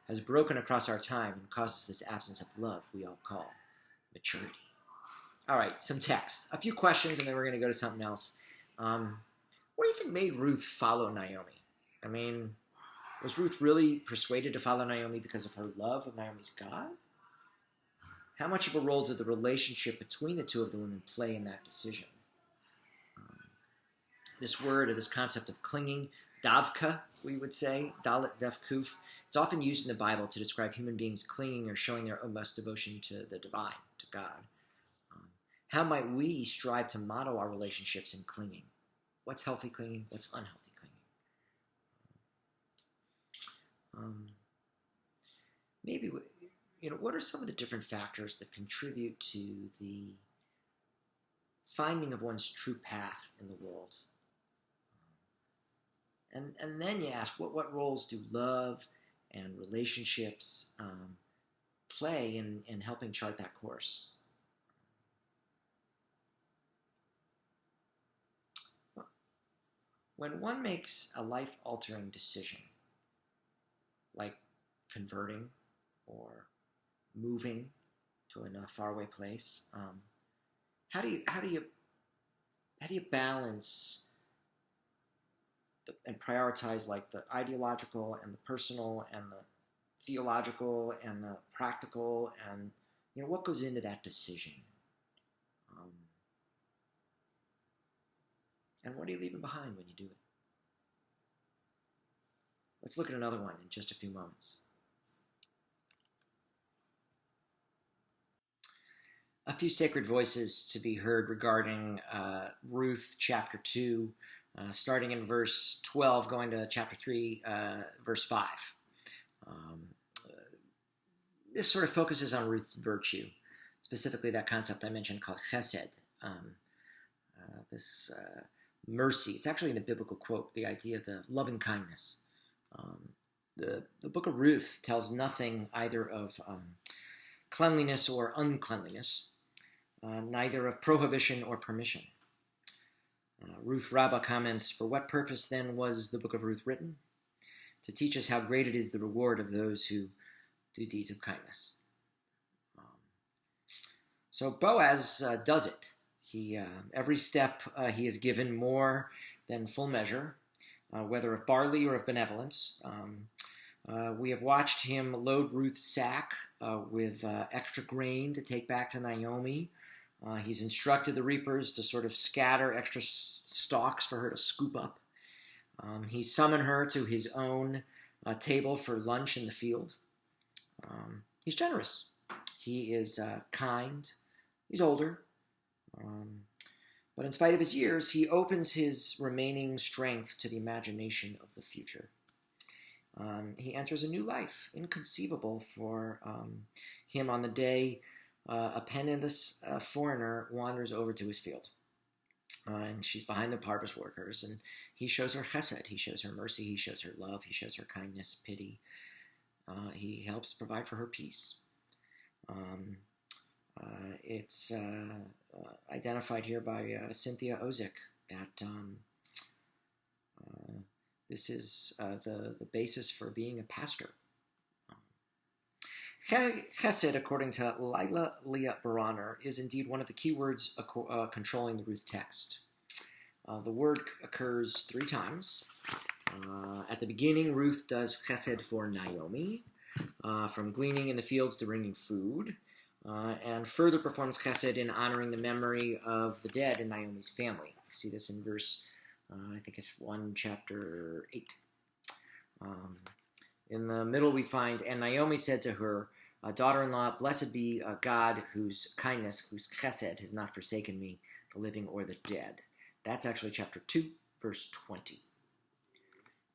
has broken across our time and causes this absence of love we all call maturity. All right, some text. A few questions, and then we're going to go to something else. What do you think made Ruth follow Naomi? I mean, was Ruth really persuaded to follow Naomi because of her love of Naomi's God? How much of a role did the relationship between the two of the women play in that decision? This word, or this concept of clinging, davka, we would say, dalet vef kuf. It's often used in the Bible to describe human beings clinging or showing their utmost devotion to the divine, to God. How might we strive to model our relationships in clinging? What's healthy clinging? What's unhealthy clinging? Maybe, what are some of the different factors that contribute to the finding of one's true path in the world? And then you ask, what roles do love and relationships play in helping chart that course? When one makes a life-altering decision, like converting or moving to a faraway place. How do you balance and prioritize like the ideological and the personal and the theological and the practical, and what goes into that decision? And what are you leaving behind when you do it? Let's look at another one in just a few moments. A few sacred voices to be heard regarding Ruth chapter 2, starting in verse 12, going to chapter 3, verse 5. This sort of focuses on Ruth's virtue, specifically that concept I mentioned called chesed, this mercy. It's actually in the biblical quote, the idea of the loving kindness. The book of Ruth tells nothing either of cleanliness or uncleanliness, neither of prohibition or permission. Ruth Rabbah comments, "For what purpose then was the book of Ruth written? To teach us how great it is the reward of those who do deeds of kindness." So Boaz does it. He every step he is given more than full measure, whether of barley or of benevolence. We have watched him load Ruth's sack with extra grain to take back to Naomi. He's instructed the reapers to sort of scatter extra stalks for her to scoop up. He summoned her to his own table for lunch in the field. He's generous. He is kind. He's older. But in spite of his years, he opens his remaining strength to the imagination of the future. He enters a new life, inconceivable for him on the day a penniless foreigner wanders over to his field. And she's behind the harvest workers, and he shows her chesed, he shows her mercy, he shows her love, he shows her kindness, pity. He helps provide for her peace. It's identified here by Cynthia Ozick that this is the basis for being a pastor. Chesed, according to Lila Leah Baraner, is indeed one of the key words controlling the Ruth text. The word occurs 3 times. At the beginning, Ruth does chesed for Naomi, from gleaning in the fields to bringing food, and further performs chesed in honoring the memory of the dead in Naomi's family. We see this in verse, I think it's 1 chapter 8. In the middle we find, "And Naomi said to her, daughter-in-law, blessed be God whose kindness, whose chesed has not forsaken me, the living or the dead." That's actually chapter 2, verse 20.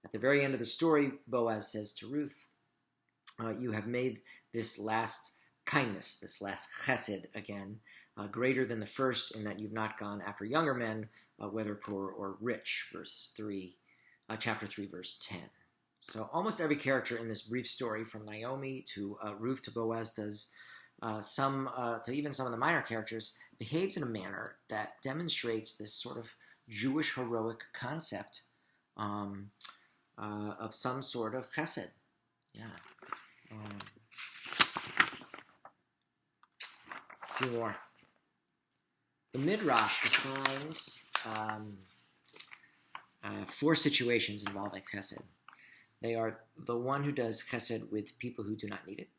At the very end of the story, Boaz says to Ruth, "You have made this last kindness, this last chesed again, greater than the first in that you've not gone after younger men, whether poor or rich." Chapter 3, verse 10. So almost every character in this brief story, from Naomi to Ruth to Boaz, does to even some of the minor characters, behaves in a manner that demonstrates this sort of Jewish heroic concept of some sort of chesed. Yeah. A few more. The Midrash defines 4 situations involving chesed. They are the one who does chesed with people who do not need it,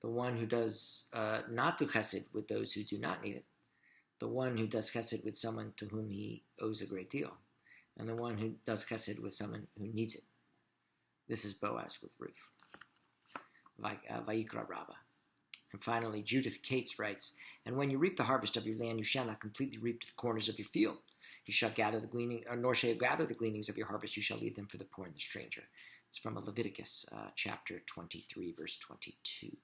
the one who does not do chesed with those who do not need it, the one who does chesed with someone to whom he owes a great deal, and the one who does chesed with someone who needs it. This is Boaz with Ruth. Vayikra Rabbah. And finally, Judith Cates writes, "And when you reap the harvest of your land, you shall not completely reap to the corners of your field. You shall gather the gleaning, nor shall you gather the gleanings of your harvest. You shall leave them for the poor and the stranger." It's from Leviticus chapter 23, verse 22.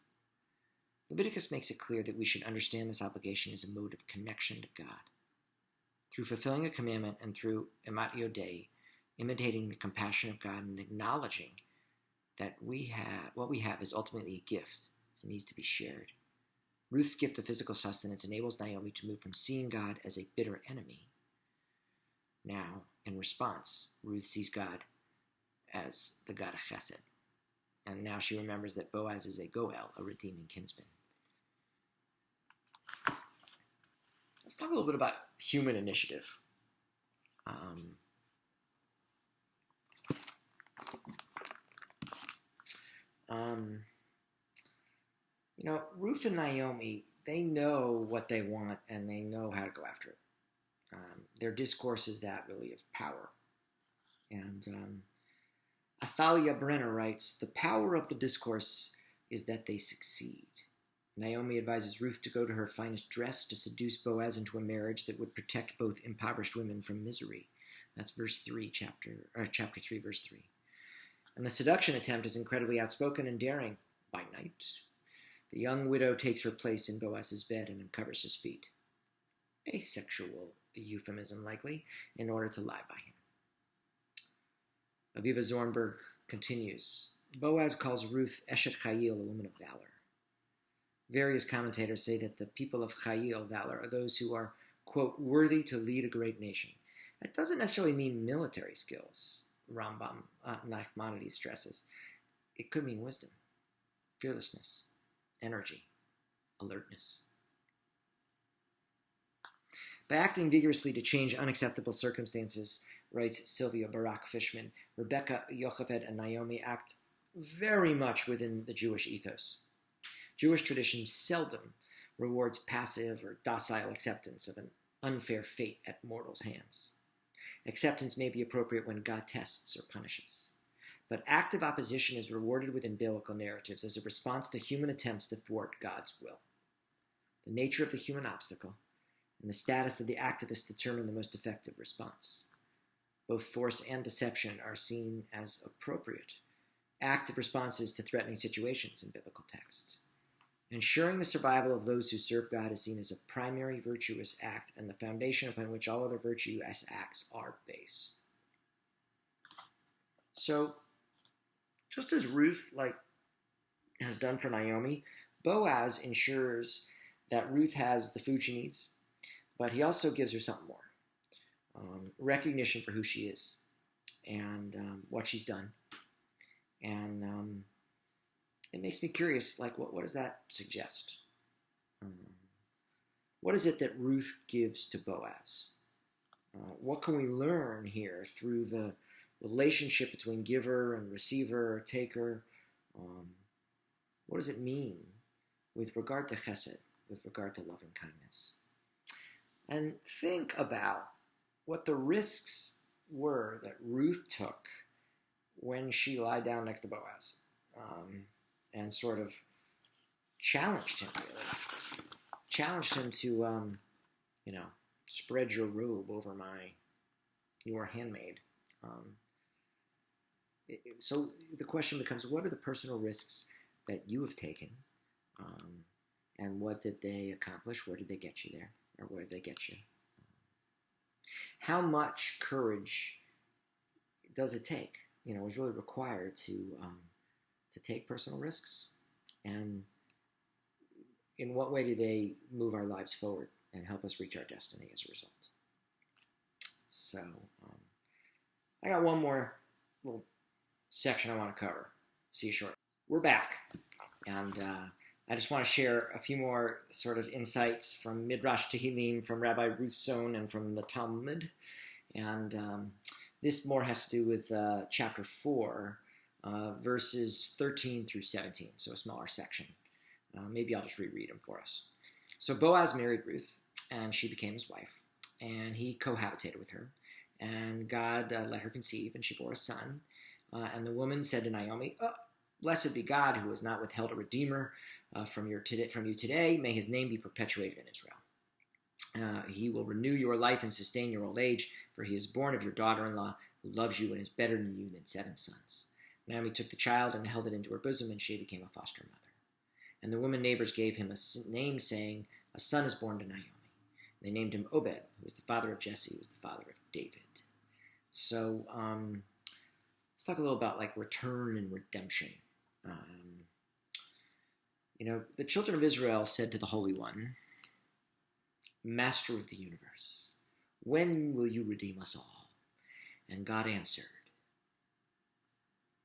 Leviticus makes it clear that we should understand this obligation as a mode of connection to God. Through fulfilling a commandment and through Emat Yodei, imitating the compassion of God and acknowledging that what we have is ultimately a gift and needs to be shared. Ruth's gift of physical sustenance enables Naomi to move from seeing God as a bitter enemy. Now, in response, Ruth sees God as the God of chesed. And now she remembers that Boaz is a Goel, a redeeming kinsman. Let's talk a little bit about human initiative. Ruth and Naomi, they know what they want and they know how to go after it. Their discourse is that really of power. And Athalia Brenner writes, the power of the discourse is that they succeed. Naomi advises Ruth to go to her finest dress to seduce Boaz into a marriage that would protect both impoverished women from misery. That's verse 3, chapter 3, verse 3. And the seduction attempt is incredibly outspoken and daring. By night, the young widow takes her place in Boaz's bed and uncovers his feet. A sexual euphemism, likely, in order to lie by him. Aviva Zornberg continues, Boaz calls Ruth Eshet Chayil, a woman of valor. Various commentators say that the people of Chayil, valor, are those who are, quote, worthy to lead a great nation. That doesn't necessarily mean military skills, Rambam Nachmanides stresses. It could mean wisdom, fearlessness, energy, alertness. By acting vigorously to change unacceptable circumstances, writes Sylvia Barak Fishman, Rebecca, Yocheved, and Naomi act very much within the Jewish ethos. Jewish tradition seldom rewards passive or docile acceptance of an unfair fate at mortals' hands. Acceptance may be appropriate when God tests or punishes. But active opposition is rewarded within biblical narratives as a response to human attempts to thwart God's will. The nature of the human obstacle and the status of the activist determine the most effective response. Both force and deception are seen as appropriate, active responses to threatening situations in biblical texts. Ensuring the survival of those who serve God is seen as a primary virtuous act and the foundation upon which all other virtuous acts are based. So, just as Ruth has done for Naomi, Boaz ensures that Ruth has the food she needs, but he also gives her something more. Recognition for who she is and what she's done. And it makes me curious, what does that suggest? What is it that Ruth gives to Boaz? What can we learn here through the relationship between giver and receiver or taker? What does it mean with regard to chesed, with regard to loving kindness? And think about what the risks were that Ruth took when she lied down next to Boaz and sort of challenged him, really. Challenged him to, spread your robe over your handmaid. So the question becomes, what are the personal risks that you have taken? And what did they accomplish? Where did they get you there? Or where did they get you? How much courage does it take? Is really required to take personal risks? And in what way do they move our lives forward and help us reach our destiny as a result? So I got one more little section I want to cover. See you shortly. We're back. And I just want to share a few more sort of insights from Midrash Tehillim, from Rabbi Ruth Sohn, and from the Talmud. And this more has to do with chapter 4, verses 13 through 17, so a smaller section. Maybe I'll just reread them for us. So Boaz married Ruth, and she became his wife, and he cohabitated with her. And God let her conceive, and she bore a son. And the woman said to Naomi, blessed be God, who has not withheld a redeemer from you today. May his name be perpetuated in Israel. He will renew your life and sustain your old age, for he is born of your daughter-in-law, who loves you and is better than you than 7 sons. Naomi took the child and held it into her bosom, and she became a foster mother. And the women neighbors gave him a name, saying, a son is born to Naomi. They named him Obed, who was the father of Jesse, who was the father of David. So let's talk a little about return and redemption. The children of Israel said to the Holy One, Master of the universe, when will you redeem us all? And God answered,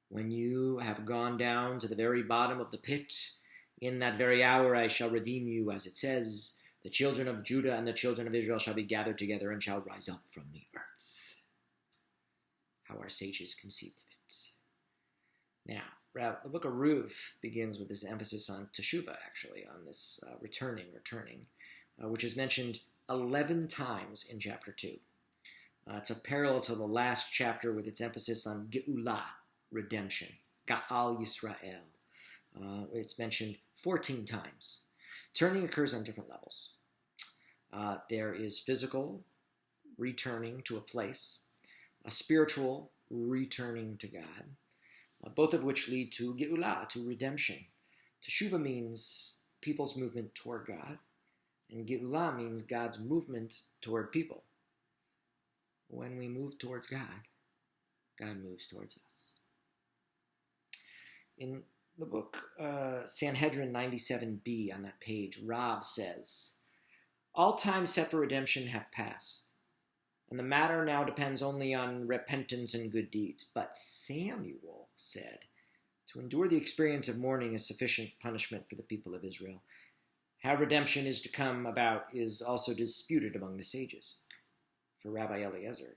When you have gone down to the very bottom of the pit, in that very hour I shall redeem you, as it says, the children of Judah and the children of Israel shall be gathered together and shall rise up from the earth. How our sages conceived of it. Now, the book of Ruth begins with this emphasis on teshuvah, actually, on this returning or turning, which is mentioned 11 times in chapter 2. It's a parallel to the last chapter with its emphasis on Geulah, redemption, Ga'al Yisrael. It's mentioned 14 times. Turning occurs on different levels. There is physical, returning to a place, a spiritual, returning to God, both of which lead to Geulah, to redemption. Teshuvah means people's movement toward God, and Geulah means God's movement toward people. When we move towards God, God moves towards us. In the book Sanhedrin 97b, on that page, Rab says, all time set for redemption have passed, and the matter now depends only on repentance and good deeds. But Samuel said, to endure the experience of mourning is sufficient punishment for the people of Israel. How redemption is to come about is also disputed among the sages. For Rabbi Eliezer,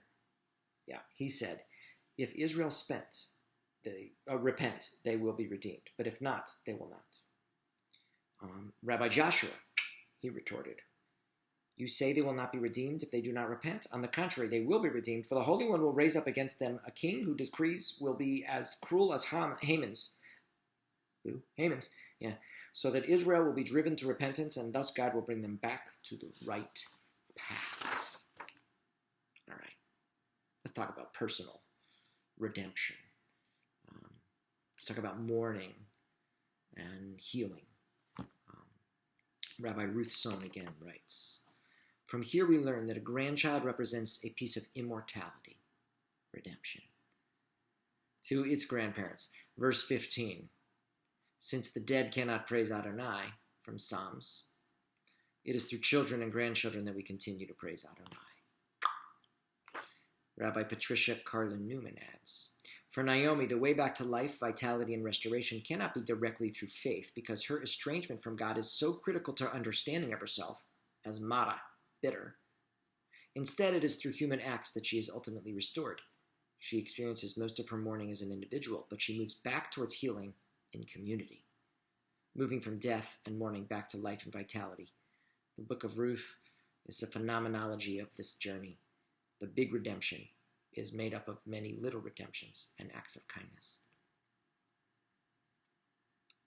he said, if Israel repent, they will be redeemed. But if not, they will not. Rabbi Joshua, he retorted, you say they will not be redeemed if they do not repent? On the contrary, they will be redeemed, for the Holy One will raise up against them a king whose decrees will be as cruel as Haman's. So that Israel will be driven to repentance, and thus God will bring them back to the right path. All right, let's talk about personal redemption. Let's talk about mourning and healing. Rabbi Ruth Sohn again writes, from here we learn that a grandchild represents a piece of immortality, redemption, to its grandparents. Verse 15, since the dead cannot praise Adonai, from Psalms, it is through children and grandchildren that we continue to praise Adonai. Rabbi Patricia Carlin Newman adds, for Naomi, the way back to life, vitality, and restoration cannot be directly through faith, because her estrangement from God is so critical to her understanding of herself as Mara, bitter. Instead, it is through human acts that she is ultimately restored. She experiences most of her mourning as an individual, but she moves back towards healing in community, moving from death and mourning back to life and vitality. The book of Ruth is a phenomenology of this journey. The big redemption is made up of many little redemptions and acts of kindness.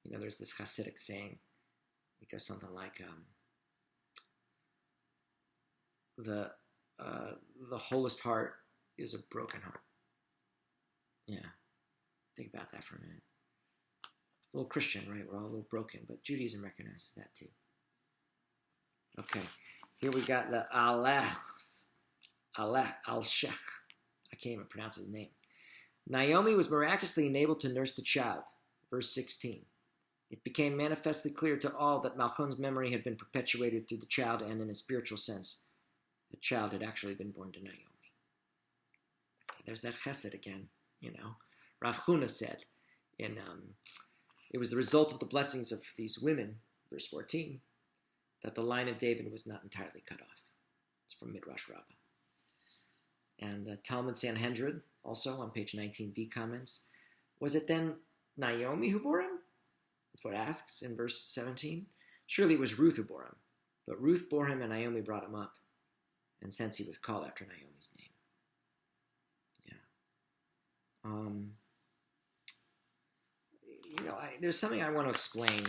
There's this Hasidic saying, it goes something like, the wholest heart is a broken heart. Yeah, think about that for a minute. A little Christian, right? We're all a little broken, but Judaism recognizes that too. Okay, here we got the Al-Shech. I can't even pronounce his name. Naomi was miraculously enabled to nurse the child. Verse 16. It became manifestly clear to all that Malchon's memory had been perpetuated through the child, and in a spiritual sense, the child had actually been born to Naomi. There's that chesed again, Rav Huna said, it was the result of the blessings of these women, verse 14, that the line of David was not entirely cut off. It's from Midrash Rabbah. And the Talmud Sanhedrin, also on page 19b, comments, was it then Naomi who bore him? That's what it asks in verse 17. Surely it was Ruth who bore him. But Ruth bore him and Naomi brought him up. And since he was called after Naomi's name. There's something I want to explain.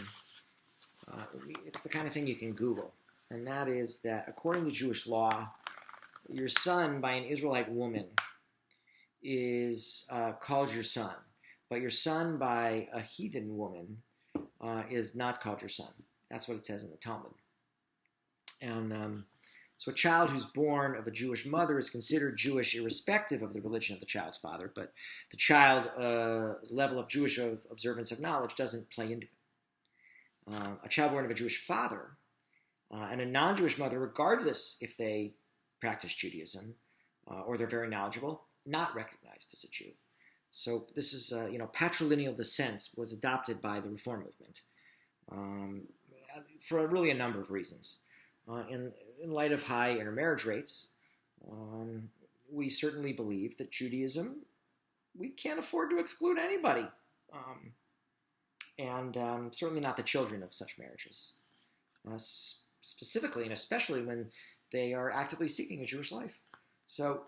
It's the kind of thing you can Google. And that is that according to Jewish law, your son by an Israelite woman is called your son. But your son by a heathen woman is not called your son. That's what it says in the Talmud. And so a child who's born of a Jewish mother is considered Jewish irrespective of the religion of the child's father, but the child's level of Jewish observance of knowledge doesn't play into it. A child born of a Jewish father and a non-Jewish mother, regardless if they practice Judaism or they're very knowledgeable, not recognized as a Jew. So this is, patrilineal descent was adopted by the Reform movement for really a number of reasons. In light of high intermarriage rates, we certainly believe that Judaism, we can't afford to exclude anybody, and certainly not the children of such marriages, specifically and especially when they are actively seeking a Jewish life. So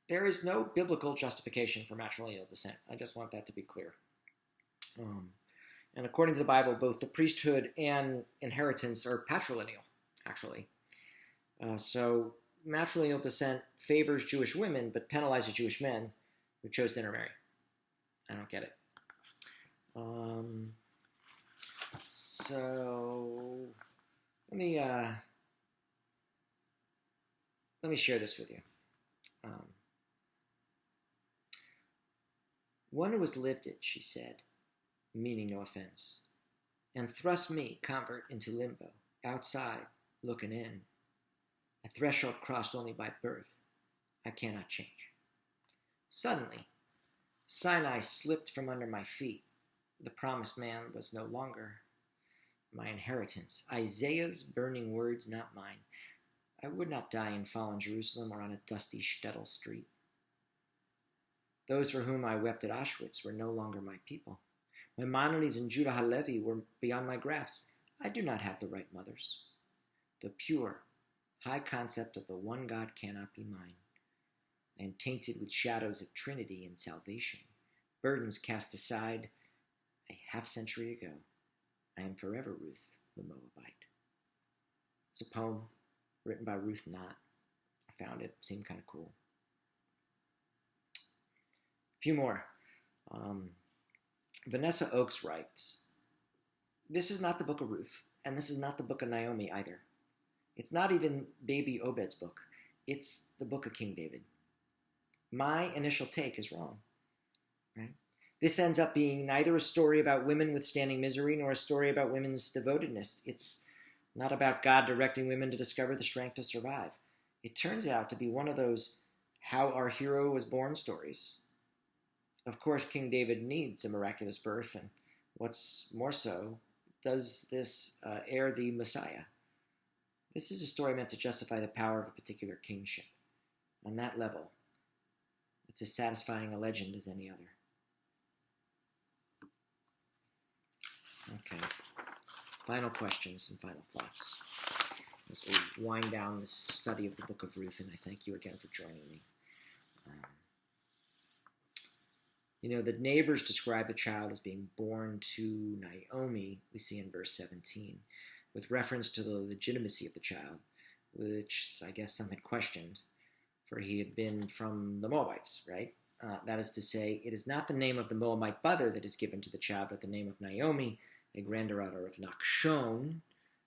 there is no biblical justification for matrilineal descent. I just want that to be clear. And according to the Bible, both the priesthood and inheritance are patrilineal, actually. So matrilineal descent favors Jewish women but penalizes Jewish men who chose to intermarry. I don't get it. So let me share this with you. One who has lived it, she said, meaning no offense, and thrust me, convert, into limbo, outside, looking in, a threshold crossed only by birth, I cannot change. Suddenly, Sinai slipped from under my feet. The promised man was no longer my inheritance. Isaiah's burning words, not mine. I would not die in fallen Jerusalem or on a dusty shtetl street. Those for whom I wept at Auschwitz were no longer my people. Maimonides and Judah Halevi were beyond my grasp. I do not have the right mothers. The pure, high concept of the one God cannot be mine. I am tainted with shadows of Trinity and salvation, burdens cast aside a half-century ago. I am forever Ruth, the Moabite. It's a poem written by Ruth Knott. I found it, seemed kind of cool. A few more. Vanessa Oakes writes, this is not the book of Ruth, and this is not the book of Naomi either. It's not even baby Obed's book. It's the book of King David. My initial take is wrong. Right? This ends up being neither a story about women withstanding misery nor a story about women's devotedness. It's not about God directing women to discover the strength to survive. It turns out to be one of those how our hero was born stories. Of course, King David needs a miraculous birth, and what's more so, does this heir the Messiah? This is a story meant to justify the power of a particular kingship. On that level, it's as satisfying a legend as any other. Okay, final questions and final thoughts as we wind down this study of the book of Ruth, and I thank you again for joining me. The neighbors describe the child as being born to Naomi, we see in verse 17, with reference to the legitimacy of the child, which I guess some had questioned, for he had been from the Moabites, right? That is to say, it is not the name of the Moabite mother that is given to the child, but the name of Naomi, a granddaughter of Nachshon,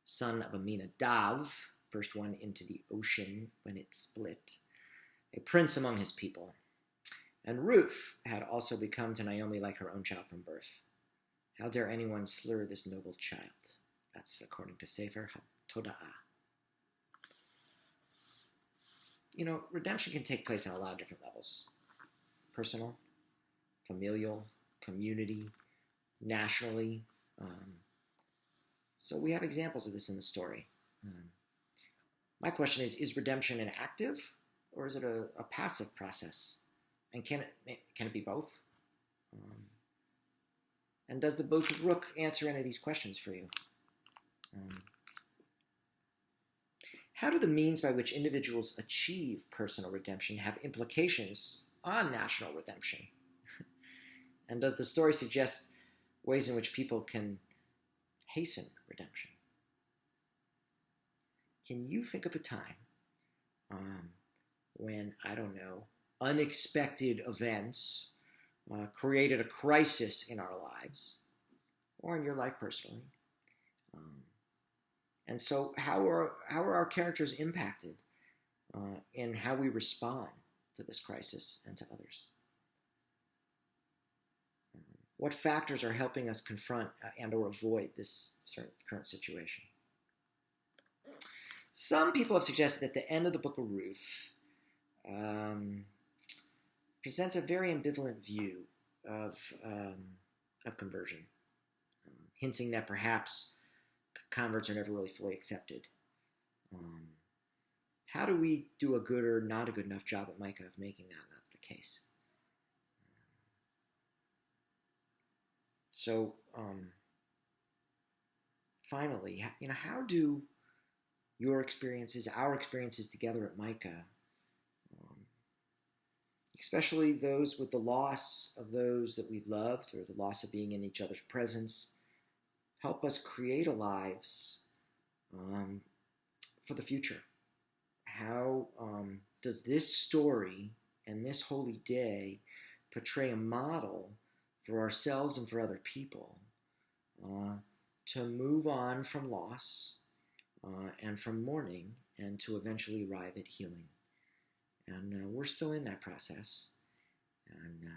son of Aminadav, first one into the ocean when it split, a prince among his people. And Ruth had also become to Naomi like her own child from birth. How dare anyone slur this noble child? That's according to Sefer HaToda'ah. Redemption can take place on a lot of different levels. Personal, familial, community, nationally. So we have examples of this in the story. My question is redemption an active or is it a passive process? And can it be both? And does the book of Rook answer any of these questions for you? How do the means by which individuals achieve personal redemption have implications on national redemption? And does the story suggest ways in which people can hasten redemption? Can you think of a time when, unexpected events created a crisis in our lives, or in your life personally? And so how are our characters impacted in how we respond to this crisis and to others? What factors are helping us confront and or avoid this current situation? Some people have suggested that the end of the book of Ruth presents a very ambivalent view of conversion, hinting that perhaps converts are never really fully accepted. How do we do a good or not a good enough job at Micah of making that's the case? So, finally, how do your experiences, our experiences together at Micah, especially those with the loss of those that we've loved or the loss of being in each other's presence, help us create lives for the future? How does this story and this holy day portray a model for ourselves and for other people to move on from loss and from mourning and to eventually arrive at healing? And we're still in that process. And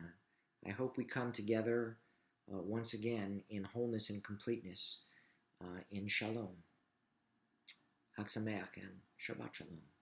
I hope we come together once again in wholeness and completeness in Shalom. Hag Sameach and Shabbat Shalom.